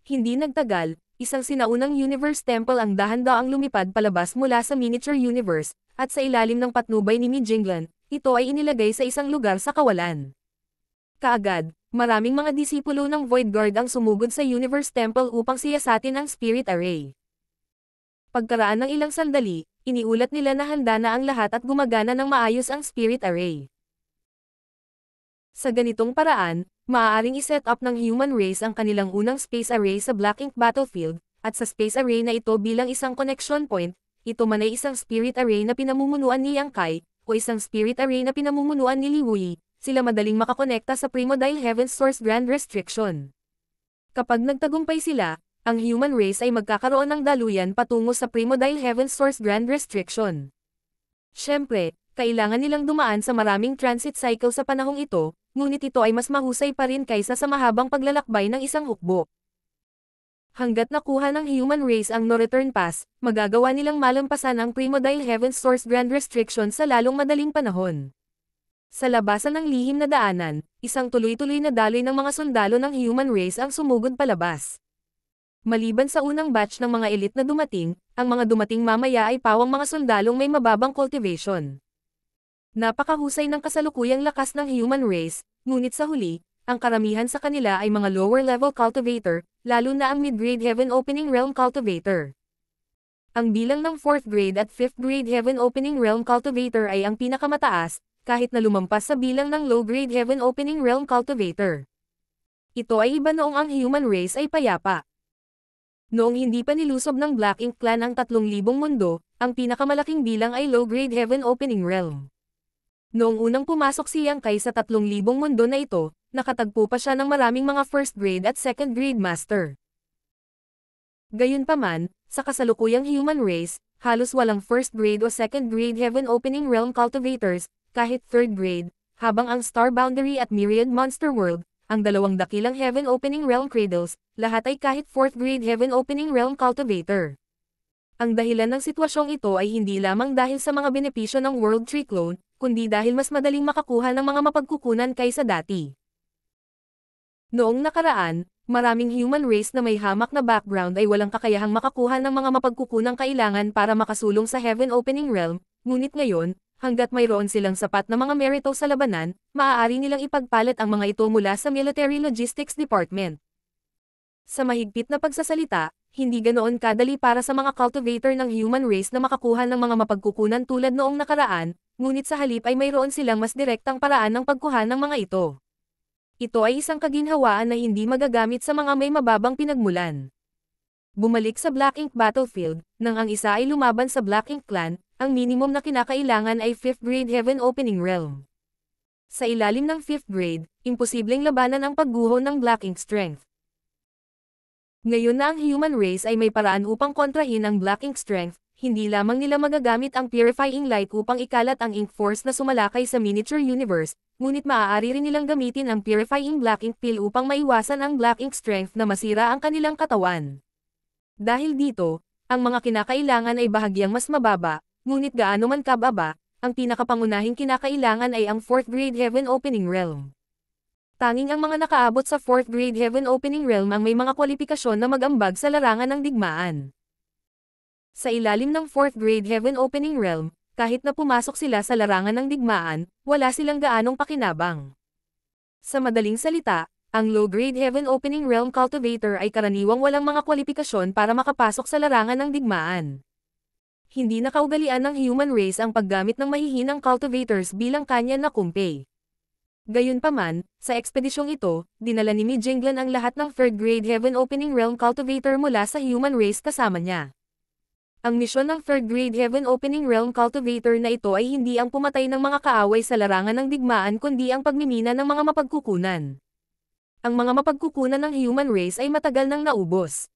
Hindi nagtagal, isang sinaunang Universe Temple ang dahan-daang lumipad palabas mula sa miniature universe, at sa ilalim ng patnubay ni Mi Jinglan, ito ay inilagay sa isang lugar sa kawalan. Kaagad, maraming mga disipulo ng Void Guard ang sumugod sa Universe Temple upang siyasatin ang Spirit Array. Pagkaraan ng ilang sandali, iniulat nila na handa na ang lahat at gumagana ng maayos ang Spirit Array. Sa ganitong paraan, maaaring iset up ng human race ang kanilang unang space array sa Black Ink Battlefield, at sa space array na ito bilang isang connection point, ito man ay isang Spirit Array na pinamumunuan ni Yang Kai, o isang Spirit Array na pinamumunuan ni Li Wuyi, sila madaling makakonekta sa Primordial Heaven's Source Grand Restriction. Kapag nagtagumpay sila, ang human race ay magkakaroon ng daluyan patungo sa Primordial Heaven's Source Grand Restriction. Siyempre, kailangan nilang dumaan sa maraming transit cycle sa panahong ito, ngunit ito ay mas mahusay pa rin kaysa sa mahabang paglalakbay ng isang hukbo. Hanggat nakuha ng human race ang No-Return Pass, magagawa nilang malampasan ang Primordial Heaven's Source Grand Restriction sa lalong madaling panahon. Sa labasan ng lihim na daanan, isang tuloy-tuloy na daloy ng mga sundalo ng human race ang sumugod palabas. Maliban sa unang batch ng mga elite na dumating, ang mga dumating mamaya ay pawang mga sundalong may mababang cultivation. Napakahusay ng kasalukuyang lakas ng human race, ngunit sa huli, ang karamihan sa kanila ay mga lower-level cultivator, lalo na ang mid-grade Heaven Opening Realm Cultivator. Ang bilang ng 4th grade at 5th grade Heaven Opening Realm Cultivator ay ang pinakamataas, kahit na lumampas sa bilang ng low-grade Heaven Opening Realm Cultivator. Ito ay iba noong ang human race ay payapa. Noong hindi pa nilusob ng Black Ink Clan ang 3,000 mundo, ang pinakamalaking bilang ay low-grade Heaven Opening Realm. Noong unang pumasok si Yang Kai sa 3,000 mundo na ito, nakatagpo pa siya ng maraming mga 1st grade at 2nd grade master. Gayunpaman, sa kasalukuyang human race, halos walang 1st grade o 2nd grade Heaven Opening Realm Cultivators, kahit 3rd grade, habang ang Star Boundary at Myriad Monster World, ang dalawang dakilang Heaven Opening Realm Cradles, lahat ay kahit 4th grade Heaven Opening Realm Cultivator. Ang dahilan ng sitwasyong ito ay hindi lamang dahil sa mga benepisyo ng World Tree Clone, kundi dahil mas madaling makakuha ng mga mapagkukunan kaysa dati. Noong nakaraan, maraming human race na may hamak na background ay walang kakayahang makakuha ng mga mapagkukunang kailangan para makasulong sa Heaven Opening Realm, ngunit ngayon, hanggat mayroon silang sapat na mga merito sa labanan, maaari nilang ipagpalit ang mga ito mula sa Military Logistics Department. Sa mahigpit na pagsasalita, hindi ganoon kadali para sa mga cultivator ng human race na makakuha ng mga mapagkukunan tulad noong nakaraan, ngunit sa halip ay mayroon silang mas direktang paraan ng pagkuha ng mga ito. Ito ay isang kaginhawaan na hindi magagamit sa mga may mababang pinagmulan. Bumalik sa Black Ink Battlefield, nang ang isa ay lumaban sa Black Ink Clan, ang minimum na kinakailangan ay 5th grade Heaven Opening Realm. Sa ilalim ng 5th grade, imposibleng labanan ang pagguho ng Black Ink Strength. Ngayon na ang human race ay may paraan upang kontrahin ang Black Ink Strength, hindi lamang nila magagamit ang Purifying Light upang ikalat ang Ink Force na sumalakay sa miniature universe, ngunit maaari rin nilang gamitin ang Purifying Black Ink Pill upang maiwasan ang Black Ink Strength na masira ang kanilang katawan. Dahil dito, ang mga kinakailangan ay bahagyang mas mababa, ngunit gaano man kababa, ang pinakapangunahing kinakailangan ay ang 4th grade Heaven Opening Realm. Tanging ang mga nakaabot sa 4th grade Heaven Opening Realm ang may mga kwalifikasyon na mag-ambag sa larangan ng digmaan. Sa ilalim ng 4th grade Heaven Opening Realm, kahit na pumasok sila sa larangan ng digmaan, wala silang gaanong pakinabang. Sa madaling salita, ang low-grade Heaven Opening Realm Cultivator ay karaniwang walang mga kwalifikasyon para makapasok sa larangan ng digmaan. Hindi na kaugalian ng human race ang paggamit ng mahihinang cultivators bilang kanya na kumpay. Gayunpaman, sa ekspedisyong ito, dinala ni Mijinglan ang lahat ng 3rd grade Heaven Opening Realm Cultivator mula sa human race kasama niya. Ang misyon ng 3rd grade Heaven Opening Realm Cultivator na ito ay hindi ang pumatay ng mga kaaway sa larangan ng digmaan kundi ang pagmimina ng mga mapagkukunan. Ang mga mapagkukunan ng human race ay matagal nang naubos.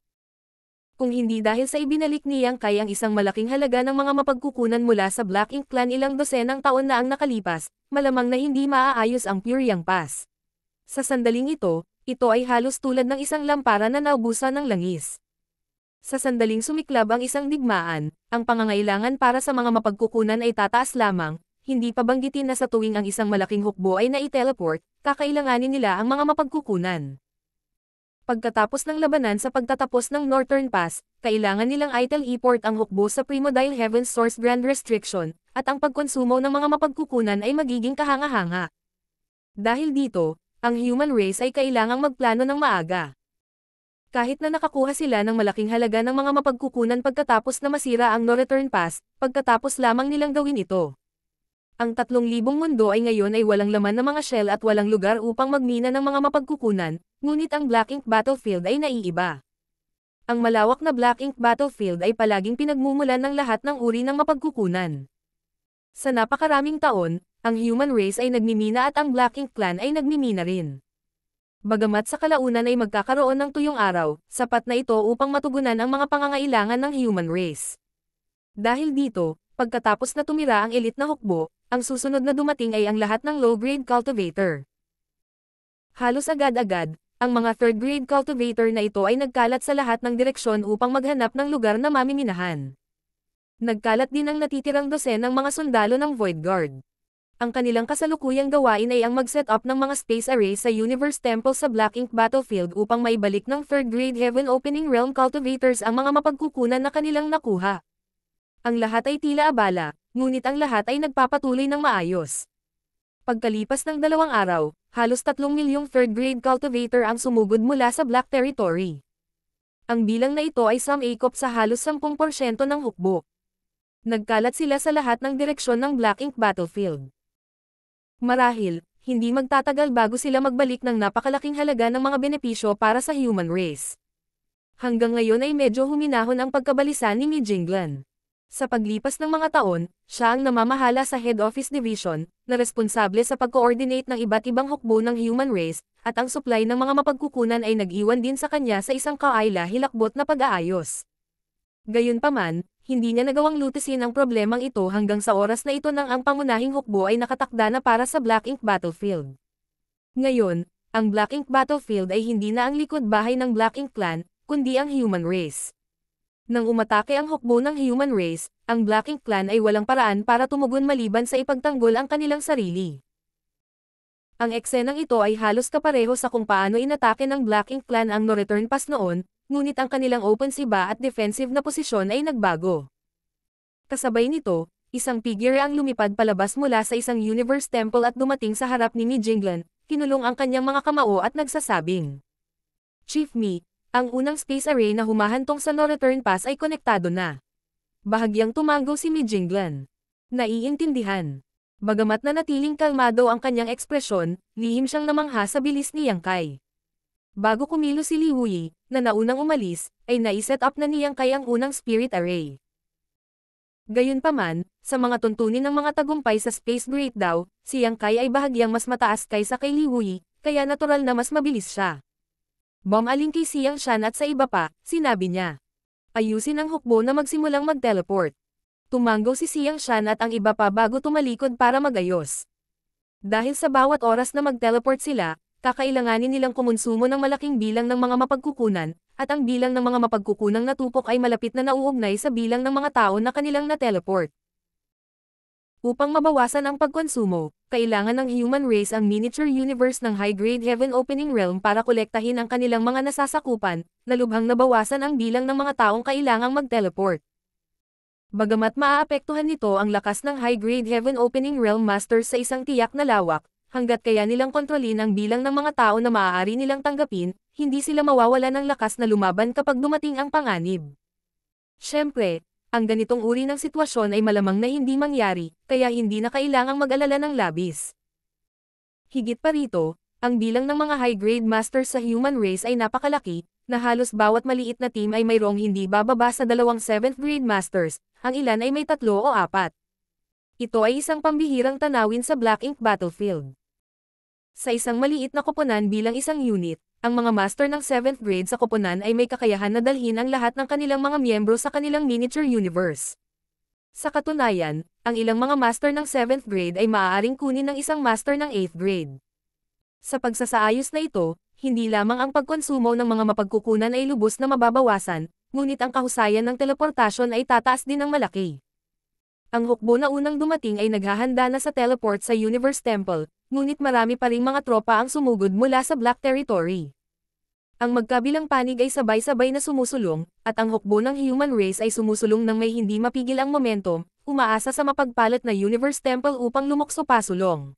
Kung hindi dahil sa ibinalik ni Yang Kai ang isang malaking halaga ng mga mapagkukunan mula sa Black Ink Clan ilang dosenang taon na ang nakalipas, malamang na hindi maaayos ang Puriang Pass. Sa sandaling ito ay halos tulad ng isang lampara na naubusan ng langis. Sa sandaling sumiklab ang isang digmaan, ang pangangailangan para sa mga mapagkukunan ay tataas lamang, hindi pa banggitin na sa tuwing ang isang malaking hukbo ay nai-teleport, kakailanganin nila ang mga mapagkukunan. Pagkatapos ng labanan sa pagtatapos ng Northern Pass, kailangan nilang i-teleport ang hukbo sa Primordial Heaven Source Grand Restriction, at ang pagkonsumo ng mga mapagkukunan ay magiging kahanga-hanga. Dahil dito, ang human race ay kailangang magplano ng maaga. Kahit na nakakuha sila ng malaking halaga ng mga mapagkukunan pagkatapos na masira ang No-Return Pass, pagkatapos lamang nilang gawin ito. Ang 3,000 mundo ay ngayon ay walang laman na mga shell at walang lugar upang magmina ng mga mapagkukunan, ngunit ang Black Ink Battlefield ay naiiba. Ang malawak na Black Ink Battlefield ay palaging pinagmumulan ng lahat ng uri ng mapagkukunan. Sa napakaraming taon, ang human race ay nagmimina at ang Black Ink Clan ay nagmimina rin. Bagamat sa kalaunan ay magkakaroon ng tuyong araw, sapat na ito upang matugunan ang mga pangangailangan ng human race. Dahil dito, pagkatapos na tumira ang elite na hukbo, ang susunod na dumating ay ang lahat ng low-grade cultivator. Halos agad-agad, ang mga 3rd grade cultivator na ito ay nagkalat sa lahat ng direksyon upang maghanap ng lugar na mamiminahan. Nagkalat din ang natitirang dosen ng mga sundalo ng Void Guard. Ang kanilang kasalukuyang gawain ay ang mag-set up ng mga space array sa Universe Temple sa Black Ink Battlefield upang maibalik ng 3rd grade Heaven Opening Realm cultivators ang mga mapagkukunan na kanilang nakuha. Ang lahat ay tila abala, ngunit ang lahat ay nagpapatuloy ng maayos. Pagkalipas ng 2 araw, halos 3 milyong 3rd grade cultivator ang sumugod mula sa Black Territory. Ang bilang na ito ay sum-akop sa halos 10% ng hukbo. Nagkalat sila sa lahat ng direksyon ng Black Ink Battlefield. Marahil, hindi magtatagal bago sila magbalik ng napakalaking halaga ng mga benepisyo para sa human race. Hanggang ngayon ay medyo huminahon ang pagkabalisa ni Mijinglan. Sa paglipas ng mga taon, siya ang namamahala sa Head Office Division, na responsable sa pag-coordinate ng iba't ibang hukbo ng human race, at ang supply ng mga mapagkukunan ay nag-iwan din sa kanya sa isang kaayla-hilakbot na pag-aayos. Gayunpaman, hindi niya nagawang lutisin ang problemang ito hanggang sa oras na ito nang ang pangunahing hukbo ay nakatakda na para sa Black Ink Battlefield. Ngayon, ang Black Ink Battlefield ay hindi na ang likod bahay ng Black Ink Clan, kundi ang human race. Nang umatake ang hukbo ng human race, ang Black Ink Clan ay walang paraan para tumugon maliban sa ipagtanggol ang kanilang sarili. Ang eksenang ito ay halos kapareho sa kung paano inatake ng Black Ink Clan ang No Return Pass noon, ngunit ang kanilang offensive at defensive na posisyon ay nagbago. Kasabay nito, isang figure ang lumipad palabas mula sa isang Universe Temple at dumating sa harap ni Mi Jinglan, kinulong ang kanyang mga kamao at nagsasabing, "Chief Mi, ang unang space array na humahantong sa No Return Pass ay konektado na." Bahagyang tumango si Mi Jinglan. Naiintindihan. Bagamat nanatiling kalmado ang kanyang ekspresyon, lihim siyang namangha sa bilis ni Yang Kai. Bago kumilos si Li Wuyi, na naunang umalis, ay naiset up na ni Yang Kai ang unang spirit array. Gayunpaman, sa mga tuntunin ng mga tagumpay sa Space Great daw, si Yang Kai ay bahagyang mas mataas kaysa kay Li Wuyi, kaya natural na mas mabilis siya. Bumaling kay Siang Shan at sa iba pa, sinabi niya. Ayusin ang hukbo na magsimulang mag-teleport. Tumango si Siang Shan at ang iba pa bago tumalikod para magayos. Dahil sa bawat oras na mag-teleport sila, kakailanganin nilang kumonsumo ng malaking bilang ng mga mapagkukunan, at ang bilang ng mga mapagkukunang natupok ay malapit na nauugnay sa bilang ng mga tao na kanilang na-teleport. Upang mabawasan ang pagkonsumo, kailangan ng human race ang miniature universe ng high-grade heaven opening realm para kolektahin ang kanilang mga nasasakupan, na lubhang nabawasan ang bilang ng mga taong kailangang mag-teleport. Bagamat maaapektuhan nito ang lakas ng high-grade heaven opening realm masters sa isang tiyak na lawak, hanggat kaya nilang kontrolin ang bilang ng mga tao na maaari nilang tanggapin, hindi sila mawawala ng lakas na lumaban kapag dumating ang panganib. Siyempre, ang ganitong uri ng sitwasyon ay malamang na hindi mangyari, kaya hindi na kailangang mag-alala ng labis. Higit pa rito, ang bilang ng mga high-grade masters sa human race ay napakalaki, na halos bawat maliit na team ay mayroong hindi bababa sa 2 7th grade masters, ang ilan ay may 3 o 4. Ito ay isang pambihirang tanawin sa Black Ink Battlefield. Sa isang maliit na koponan bilang isang unit, ang mga master ng 7th grade sa koponan ay may kakayahan na dalhin ang lahat ng kanilang mga miyembro sa kanilang miniature universe. Sa katunayan, ang ilang mga master ng 7th grade ay maaaring kunin ng isang master ng 8th grade. Sa pagsasaayos na ito, hindi lamang ang pagkonsumo ng mga mapagkukunan ay lubos na mababawasan, ngunit ang kahusayan ng teleportasyon ay tataas din ng malaki. Ang hukbo na unang dumating ay naghahanda na sa teleport sa Universe Temple, ngunit marami pa ring mga tropa ang sumugod mula sa Black Territory. Ang magkabilang panig ay sabay-sabay na sumusulong, at ang hukbo ng human race ay sumusulong nang may hindi mapigil ang momentum, umaasa sa mapagpalat na Universe Temple upang lumokso pasulong.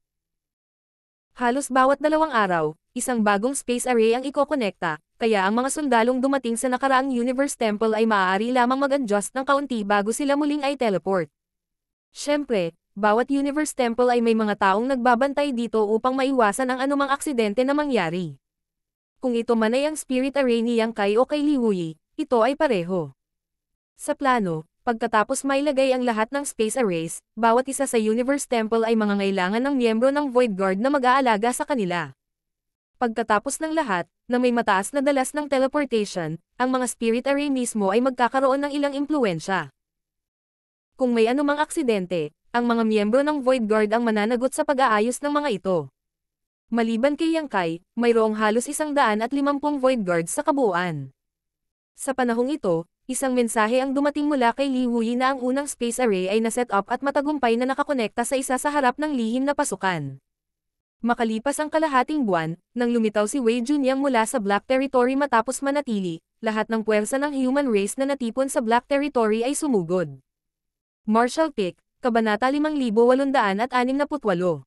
Halos bawat 2 araw, isang bagong space array ang ikokonekta, kaya ang mga sundalong dumating sa nakaraang Universe Temple ay maaari lamang mag-adjust ng kaunti bago sila muling ay teleport. Siyempre, bawat Universe Temple ay may mga taong nagbabantay dito upang maiwasan ang anumang aksidente na mangyari. Kung ito man ay ang spirit array ni Yang Kai o kay Li Wuyi, ito ay pareho. Sa plano, pagkatapos mailagay ang lahat ng space arrays, bawat isa sa Universe Temple ay mangangailangan ng miyembro ng Void Guard na mag-aalaga sa kanila. Pagkatapos ng lahat, na may mataas na dalas ng teleportation, ang mga spirit array mismo ay magkakaroon ng ilang impluensya. Kung may anumang aksidente, ang mga miyembro ng Void Guard ang mananagot sa pag-aayos ng mga ito. Maliban kay Yang Kai, mayroong halos 150 Void Guards sa kabuuan. Sa panahong ito, isang mensahe ang dumating mula kay Li Wuyi na ang unang space array ay naset up at matagumpay na nakakonekta sa isa sa harap ng lihim na pasukan. Makalipas ang kalahating buwan, nang lumitaw si Wei Junyang mula sa Black Territory matapos manatili, lahat ng puwersa ng human race na natipon sa Black Territory ay sumugod. Martial Pick, Kabanata 5868.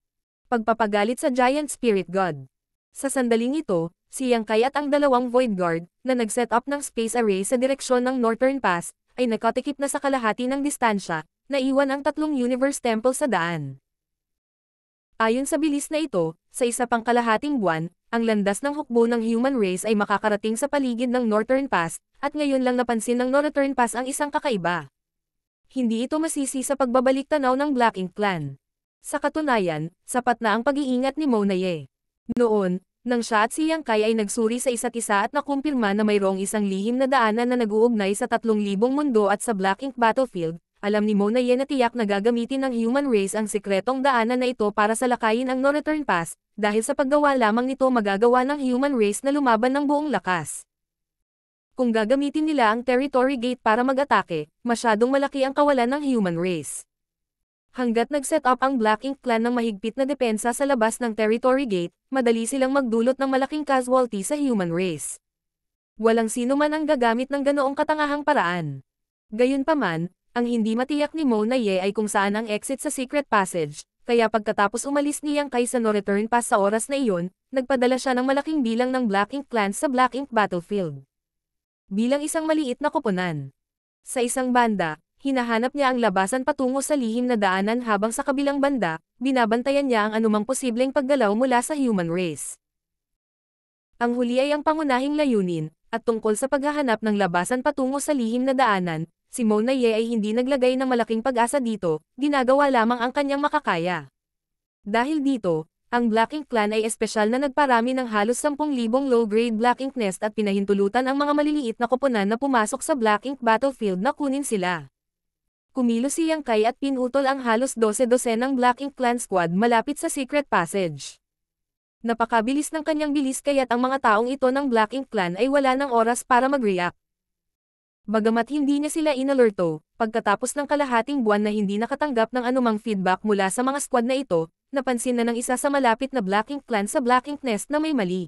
Pagpapagalit sa Giant Spirit God. Sa sandaling ito, si Yang Kai at ang 2 Void Guard, na nag-set up ng space array sa direksyon ng Northern Pass, ay nakatikip na sa kalahati ng distansya, na iwan ang 3 Universe Temple sa daan. Ayon sa bilis na ito, sa isa pang kalahating buwan, ang landas ng hukbo ng human race ay makakarating sa paligid ng Northern Pass, at ngayon lang napansin ng Northern Pass ang isang kakaiba. Hindi ito masisi sa pagbabalik tanaw ng Black Ink Clan. Sa katunayan, sapat na ang pag-iingat ni Mona Ye. Noon, nang siya at si Yang Kai ay nagsuri sa isa't isa at nakumpirma na mayroong isang lihim na daanan na nag-uugnay sa 3,000 mundo at sa Black Ink Battlefield, alam ni Mona Ye na tiyak na gagamitin ng human race ang sikretong daanan na ito para salakayin ang No Return Pass, dahil sa paggawa lamang nito magagawa ng human race na lumaban ng buong lakas. Kung gagamitin nila ang Territory Gate para mag-atake, masyadong malaki ang kawalan ng human race. Hanggat nag-set up ang Black Ink Clan ng mahigpit na depensa sa labas ng Territory Gate, madali silang magdulot ng malaking casualty sa human race. Walang sino man ang gagamit ng ganoong katangahang paraan. Gayunpaman, ang hindi matiyak ni Mona Ye ay kung saan ang exit sa Secret Passage, kaya pagkatapos umalis ni Yang Kai sa no-return pass sa oras na iyon, nagpadala siya ng malaking bilang ng Black Ink Clans sa Black Ink Battlefield. Bilang isang maliit na koponan. Sa isang banda, hinahanap niya ang labasan patungo sa lihim na daanan habang sa kabilang banda, binabantayan niya ang anumang posibleng paggalaw mula sa human race. Ang huli ay ang pangunahing layunin, at tungkol sa paghahanap ng labasan patungo sa lihim na daanan, si Mona Ye ay hindi naglagay ng malaking pag-asa dito, ginagawa lamang ang kanyang makakaya. Dahil dito, ang Black Ink Clan ay espesyal na nagparami ng halos 10,000 low-grade Black Ink Nest at pinahintulutan ang mga maliliit na koponan na pumasok sa Black Ink Battlefield na kunin sila. Kumilos si Yang Kai at pinutol ang halos 12 ng Black Ink Clan squad malapit sa Secret Passage. Napakabilis ng kanyang bilis kaya't ang mga taong ito ng Black Ink Clan ay wala ng oras para mag-react. Bagamat hindi niya sila inalerto, pagkatapos ng kalahating buwan na hindi nakatanggap ng anumang feedback mula sa mga squad na ito, napansin na ng isa sa malapit na Black Ink Clan sa Black Ink Nest na may mali.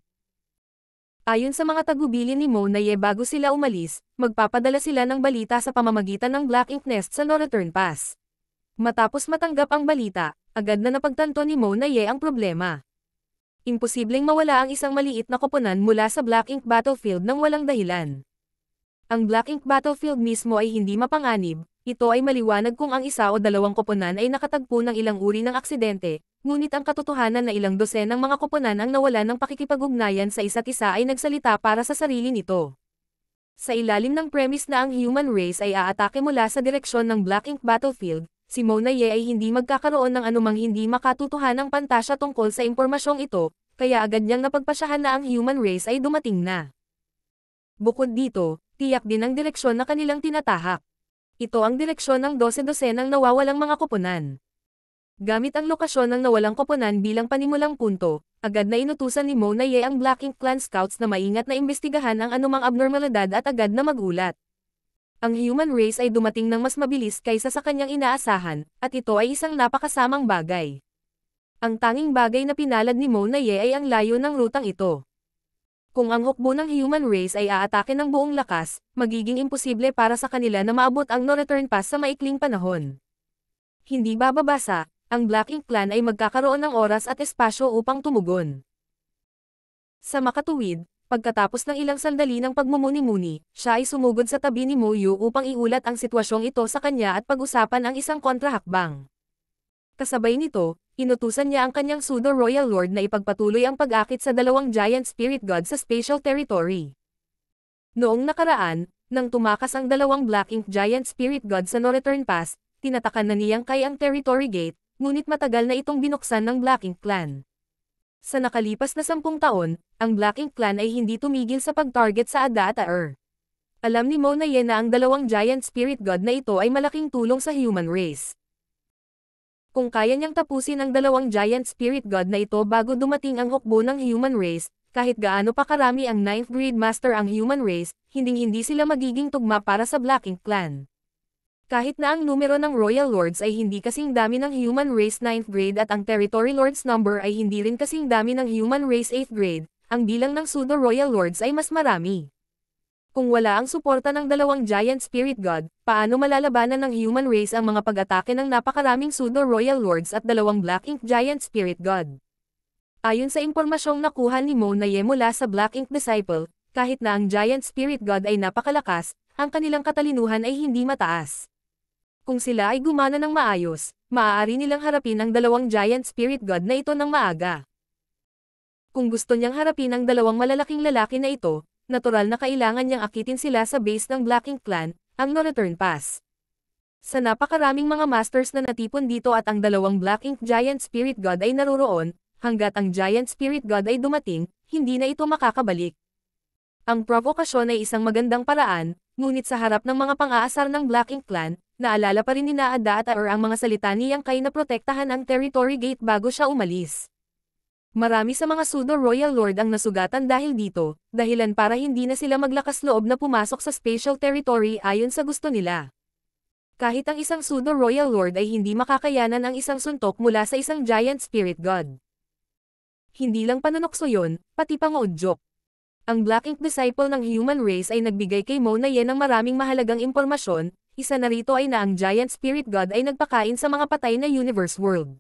Ayon sa mga tagubilin ni Mona Ye bago sila umalis, magpapadala sila ng balita sa pamamagitan ng Black Ink Nest sa no-return pass. Matapos matanggap ang balita, agad na napagtanto ni Mona Ye ang problema. Imposibleng mawala ang isang maliit na koponan mula sa Black Ink Battlefield nang walang dahilan. Ang Black Ink Battlefield mismo ay hindi mapanganib, ito ay maliwanag kung ang isa o dalawang koponan ay nakatagpo ng ilang uri ng aksidente, ngunit ang katotohanan na ilang dosenang mga koponan ang nawalan ng pakikipag-ugnayan sa isa't isa ay nagsalita para sa sarili nito. Sa ilalim ng premise na ang human race ay aatake mula sa direksyon ng Black Ink Battlefield, si Mona Ye ay hindi magkakaroon ng anumang hindi makatutuhanang pantasya tungkol sa impormasyong ito, kaya agad niyang napagpasyahan na ang human race ay dumating na. Bukod dito, tiyak din ang direksyon na kanilang tinatahak. Ito ang direksyon ng 12 nawawalang mga koponan. Gamit ang lokasyon ng nawalang koponan bilang panimulang punto, agad na inutusan ni Mona Ye ang Black Ink Clan Scouts na maingat na imbestigahan ang anumang abnormalidad at agad na magulat. Ang human race ay dumating ng mas mabilis kaysa sa kanyang inaasahan, at ito ay isang napakasamang bagay. Ang tanging bagay na pinalad ni Mona Ye ay ang layo ng rutang ito. Kung ang hukbo ng human race ay aatake ng buong lakas, magiging imposible para sa kanila na maabot ang no-return pass sa maikling panahon. Hindi bababasa, ang Black Ink Clan ay magkakaroon ng oras at espasyo upang tumugon. Sa makatuwid, pagkatapos ng ilang sandali ng pagmumuni-muni, siya ay sumugod sa tabi ni Mo Yu upang iulat ang sitwasyong ito sa kanya at pag-usapan ang isang kontrahakbang. Kasabay nito, inutusan niya ang kanyang pseudo-royal lord na ipagpatuloy ang pag-akit sa dalawang giant spirit god sa spatial territory. Noong nakaraan, nang tumakas ang dalawang Black Ink giant spirit god sa no-return pass, tinatakan na niyang kay ang territory gate, ngunit matagal na itong binuksan ng Black Ink Clan. Sa nakalipas na 10 taon, ang Black Ink Clan ay hindi tumigil sa pag-target sa Ada at Aer. Alam ni Mona Ye na ang dalawang giant spirit god na ito ay malaking tulong sa human race. Kung kaya niyang tapusin ang dalawang giant spirit god na ito bago dumating ang hukbo ng human race, kahit gaano pa karami ang 9th grade master ang human race, hinding-hindi sila magiging tugma para sa Black Ink Clan. Kahit na ang numero ng Royal Lords ay hindi kasing dami ng human race 9th grade at ang Territory Lords number ay hindi rin kasing dami ng human race 8th grade, ang bilang ng pseudo-Royal Lords ay mas marami. Kung wala ang suporta ng dalawang giant spirit god, paano malalabanan ng human race ang mga pag-atake ng napakaraming pseudo-Royal Lords at dalawang Black Ink giant spirit god? Ayon sa impormasyong nakuha ni Mona Ye mula sa Black Ink Disciple, kahit na ang giant spirit god ay napakalakas, ang kanilang katalinuhan ay hindi mataas. Kung sila ay gumana ng maayos, maaari nilang harapin ang dalawang giant spirit god na ito ng maaga. Kung gusto niyang harapin ang dalawang malalaking lalaki na ito, natural na kailangan niyang akitin sila sa base ng Black Ink Clan, ang no-return pass. Sa napakaraming mga masters na natipon dito at ang dalawang Black Ink Giant Spirit God ay naruroon, hanggat ang Giant Spirit God ay dumating, hindi na ito makakabalik. Ang provokasyon ay isang magandang paraan, ngunit sa harap ng mga pang-aasar ng Black Ink Clan, naalala pa rin ni Ada at Aer ang mga salita ni Yang Kai na protektahan ang Territory Gate bago siya umalis. Marami sa mga pseudo-royal lord ang nasugatan dahil dito, dahilan para hindi na sila maglakas loob na pumasok sa spatial territory ayon sa gusto nila. Kahit ang isang pseudo-royal lord ay hindi makakayanan ang isang suntok mula sa isang giant spirit god. Hindi lang panunokso yun, pati pang-uudyok. Ang Black Ink disciple ng human race ay nagbigay kay Mona Ye ng maraming mahalagang impormasyon, isa na rito ay na ang giant spirit god ay nagpakain sa mga patay na universe world.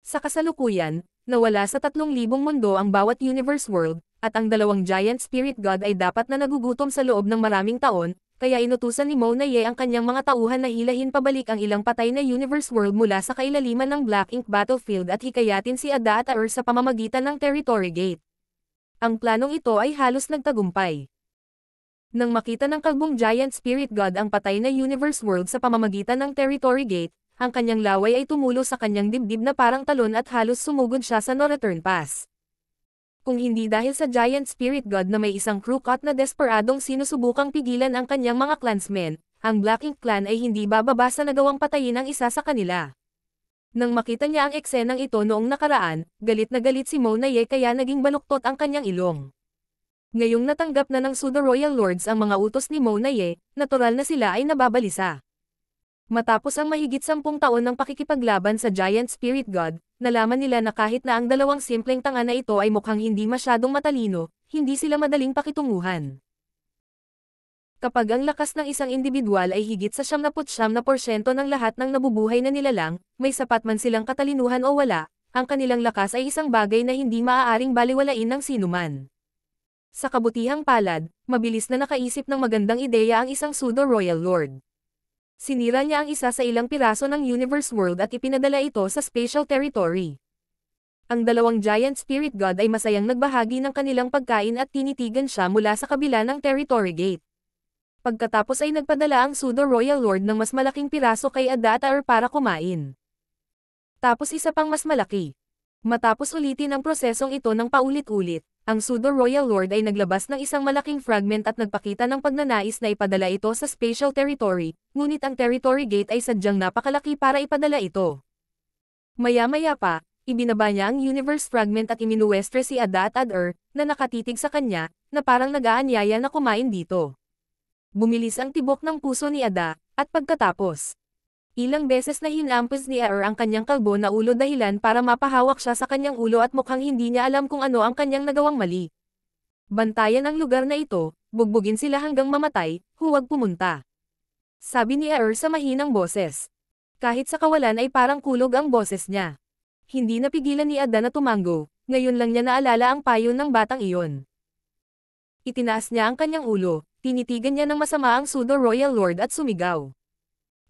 Sa kasalukuyan, nawala sa 3,000 mundo ang bawat universe world, at ang dalawang giant spirit god ay dapat na nagugutom sa loob ng maraming taon, kaya inutusan ni Mona Ye ang kanyang mga tauhan na hilahin pabalik ang ilang patay na universe world mula sa kailaliman ng Black Ink battlefield at hikayatin si Ada at Aur sa pamamagitan ng Territory Gate. Ang planong ito ay halos nagtagumpay. Nang makita ng kalbong giant spirit god ang patay na universe world sa pamamagitan ng Territory Gate, ang kanyang laway ay tumulo sa kanyang dibdib na parang talon at halos sumugod siya sa No Return Pass. Kung hindi dahil sa giant spirit god na may isang crew-cut na desperadong sinusubukang pigilan ang kanyang mga clansmen, ang Black Ink clan ay hindi bababa sa nagawang patayin ang isa sa kanila. Nang makita niya ang eksenang ito noong nakaraan, galit na galit si Mona Ye kaya naging baluktot ang kanyang ilong. Ngayong natanggap na ng pseudo-royal lords ang mga utos ni Mona Ye, natural na sila ay nababalisa. Matapos ang mahigit 10 taon ng pakikipaglaban sa Giant Spirit God, nalaman nila na kahit na ang dalawang simpleng tanga na ito ay mukhang hindi masyadong matalino, hindi sila madaling pakitunguhan. Kapag ang lakas ng isang individual ay higit sa 99% ng lahat ng nabubuhay na nilalang, may sapat man silang katalinuhan o wala, ang kanilang lakas ay isang bagay na hindi maaaring baliwalain ng sinuman. Sa kabutihang palad, mabilis na nakaisip ng magandang ideya ang isang pseudo-royal lord. Sinira niya ang isa sa ilang piraso ng universe world at ipinadala ito sa spatial territory. Ang dalawang giant spirit god ay masayang nagbahagi ng kanilang pagkain at tinitigan siya mula sa kabila ng territory gate. Pagkatapos ay nagpadala ang pseudo-royal lord ng mas malaking piraso kay Ada at Aur para kumain. Tapos isa pang mas malaki. Matapos ulitin ang prosesong ito ng paulit-ulit, ang pseudo-royal lord ay naglabas ng isang malaking fragment at nagpakita ng pagnanais na ipadala ito sa spatial territory, ngunit ang territory gate ay sadyang napakalaki para ipadala ito. Maya-maya pa, ibinaba niya ang universe fragment at iminuwestre si Ada at Ad-Ur, na nakatitig sa kanya, na parang nag-aanyaya na kumain dito. Bumilis ang tibok ng puso ni Ada, at pagkatapos, ilang beses na hinampos ni Aur ang kanyang kalbo na ulo dahilan para mapahawak siya sa kanyang ulo at mukhang hindi niya alam kung ano ang kanyang nagawang mali. Bantayan ang lugar na ito, bugbugin sila hanggang mamatay, huwag pumunta. Sabi ni Aur sa mahinang boses. Kahit sa kawalan ay parang kulog ang boses niya. Hindi napigilan ni Ada na tumango, ngayon lang niya naalala ang payo ng batang iyon. Itinaas niya ang kanyang ulo, tinitigan niya ng masama ang pseudo-royal lord at sumigaw.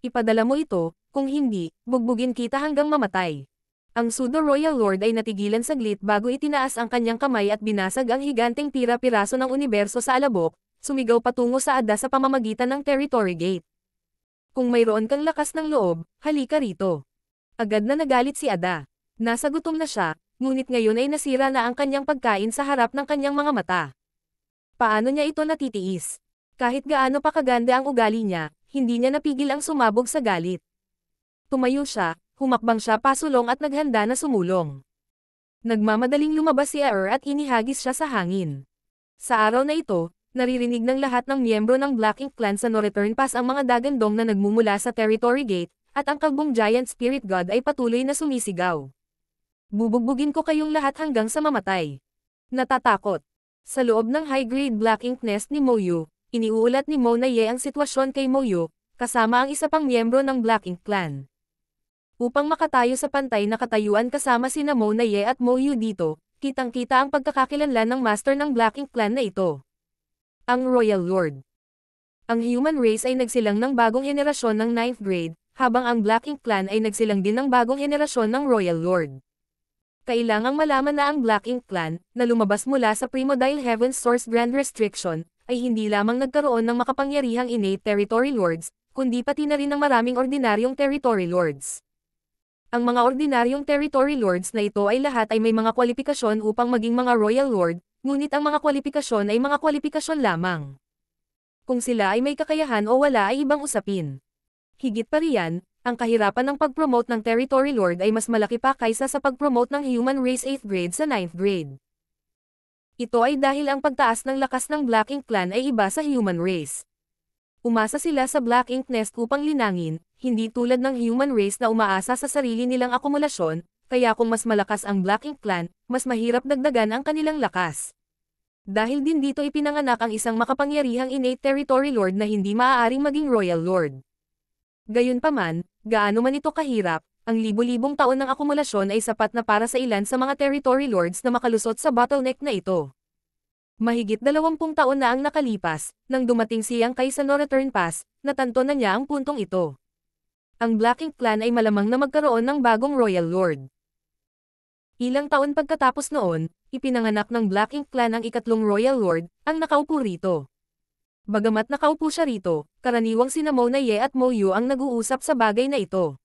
Ipadala mo ito, kung hindi, bugbugin kita hanggang mamatay. Ang pseudo-royal lord ay natigilan saglit bago itinaas ang kanyang kamay at binasag ang higanteng pira-piraso ng universo sa alabok, sumigaw patungo sa Ada sa pamamagitan ng territory gate. Kung mayroon kang lakas ng loob, halika rito. Agad na nagalit si Ada. Nasa gutom na siya, ngunit ngayon ay nasira na ang kanyang pagkain sa harap ng kanyang mga mata. Paano niya ito natitiis? Kahit gaano pa kaganda ang ugali niya, hindi niya napigil ang sumabog sa galit. Tumayo siya, humakbang siya pasulong at naghanda na sumulong. Nagmamadaling lumabas si Aur at inihagis siya sa hangin. Sa araw na ito, naririnig ng lahat ng miyembro ng Black Ink clan sa No Return Pass ang mga dagandong na nagmumula sa Territory Gate, at ang kalbong giant spirit god ay patuloy na sumisigaw. Bubugbugin ko kayong lahat hanggang sa mamatay. Natatakot. Sa loob ng high-grade Black Ink nest ni Moyu, iniuulat ni Mona Ye ang sitwasyon kay Moyu, kasama ang isa pang miyembro ng Black Ink clan. Upang makatayo sa pantay na katayuan kasama sina Mona Ye at Moyu dito, kitang-kita ang pagkakakilanlan ng master ng Black Ink clan na ito. Ang Royal Lord. Ang human race ay nagsilang ng bagong henerasyon ng 9th grade, habang ang Black Ink clan ay nagsilang din ng bagong henerasyon ng Royal Lord. Kailangang malaman na ang Black Ink clan, na lumabas mula sa Primordial Heaven's Source Grand Restriction, ay hindi lamang nagkaroon ng makapangyarihang innate territory lords, kundi pati na rin ng maraming ordinaryong territory lords. Ang mga ordinaryong territory lords na ito ay lahat ay may mga kwalifikasyon upang maging mga royal lord, ngunit ang mga kwalifikasyon ay mga kwalifikasyon lamang. Kung sila ay may kakayahan o wala ay ibang usapin. Higit pa riyan, Ang kahirapan ng pag-promote ng Territory Lord ay mas malaki pa kaysa sa pag-promote ng Human Race 8th grade sa 9th grade. Ito ay dahil ang pagtaas ng lakas ng Black Ink Clan ay iba sa Human Race. Umasa sila sa Black Ink Nest upang linangin, hindi tulad ng Human Race na umaasa sa sarili nilang akumulasyon, kaya kung mas malakas ang Black Ink Clan, mas mahirap dagdagan ang kanilang lakas. Dahil din dito ipinanganak ang isang makapangyarihang innate Territory Lord na hindi maaaring maging Royal Lord. Gayunpaman, gaano man ito kahirap, ang libo-libong taon ng akumulasyon ay sapat na para sa ilan sa mga Territory Lords na makalusot sa bottleneck na ito. Mahigit 20 taon na ang nakalipas, nang dumating si Yang Kai sa No Return Pass, natanto na niya ang puntong ito. Ang Black Ink Clan ay malamang na magkaroon ng bagong Royal Lord. Ilang taon pagkatapos noon, ipinanganak ng Black Ink Clan ang ikatlong Royal Lord, ang nakaupo rito. Bagamat nakaupo siya rito, karaniwang sina Mona Ye at Mo Yu ang nag-uusap sa bagay na ito.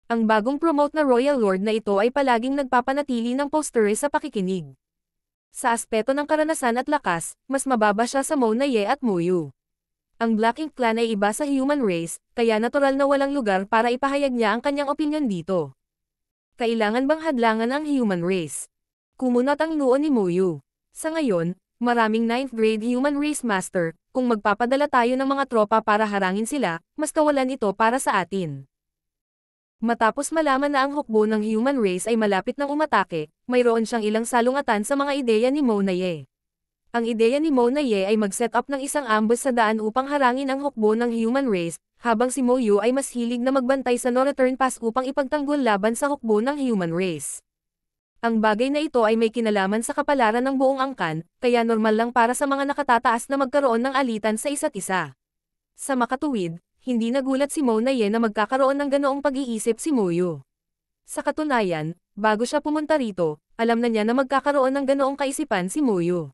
Ang bagong promote na Royal Lord na ito ay palaging nagpapanatili ng posture sa pakikinig. Sa aspeto ng karanasan at lakas, mas mababa siya sa Mona Ye at Mo Yu. Ang Black Ink Clan ay iba sa Human Race, kaya natural na walang lugar para ipahayag niya ang kanyang opinyon dito. Kailangan bang hadlangan ang Human Race? Kumunat ang noo ni Mo Yu. Sa ngayon, maraming 9th grade Human Race Master, kung magpapadala tayo ng mga tropa para harangin sila, mas kawalan ito para sa atin. Matapos malaman na ang hukbo ng Human Race ay malapit ng umatake, mayroon siyang ilang salungatan sa mga ideya ni Mona Ye. Ang ideya ni Mona Ye ay mag-set up ng isang ambush sa daan upang harangin ang hukbo ng Human Race, habang si Mo Yu ay mas hilig na magbantay sa No Return Pass upang ipagtanggol laban sa hukbo ng Human Race. Ang bagay na ito ay may kinalaman sa kapalaran ng buong angkan, kaya normal lang para sa mga nakatataas na magkaroon ng alitan sa isa't isa. Sa makatuwid, hindi nagulat si Mona Ye na magkakaroon ng ganoong pag-iisip si Mo Yu. Sa katunayan, bago siya pumunta rito, alam na niya na magkakaroon ng ganoong kaisipan si Mo Yu.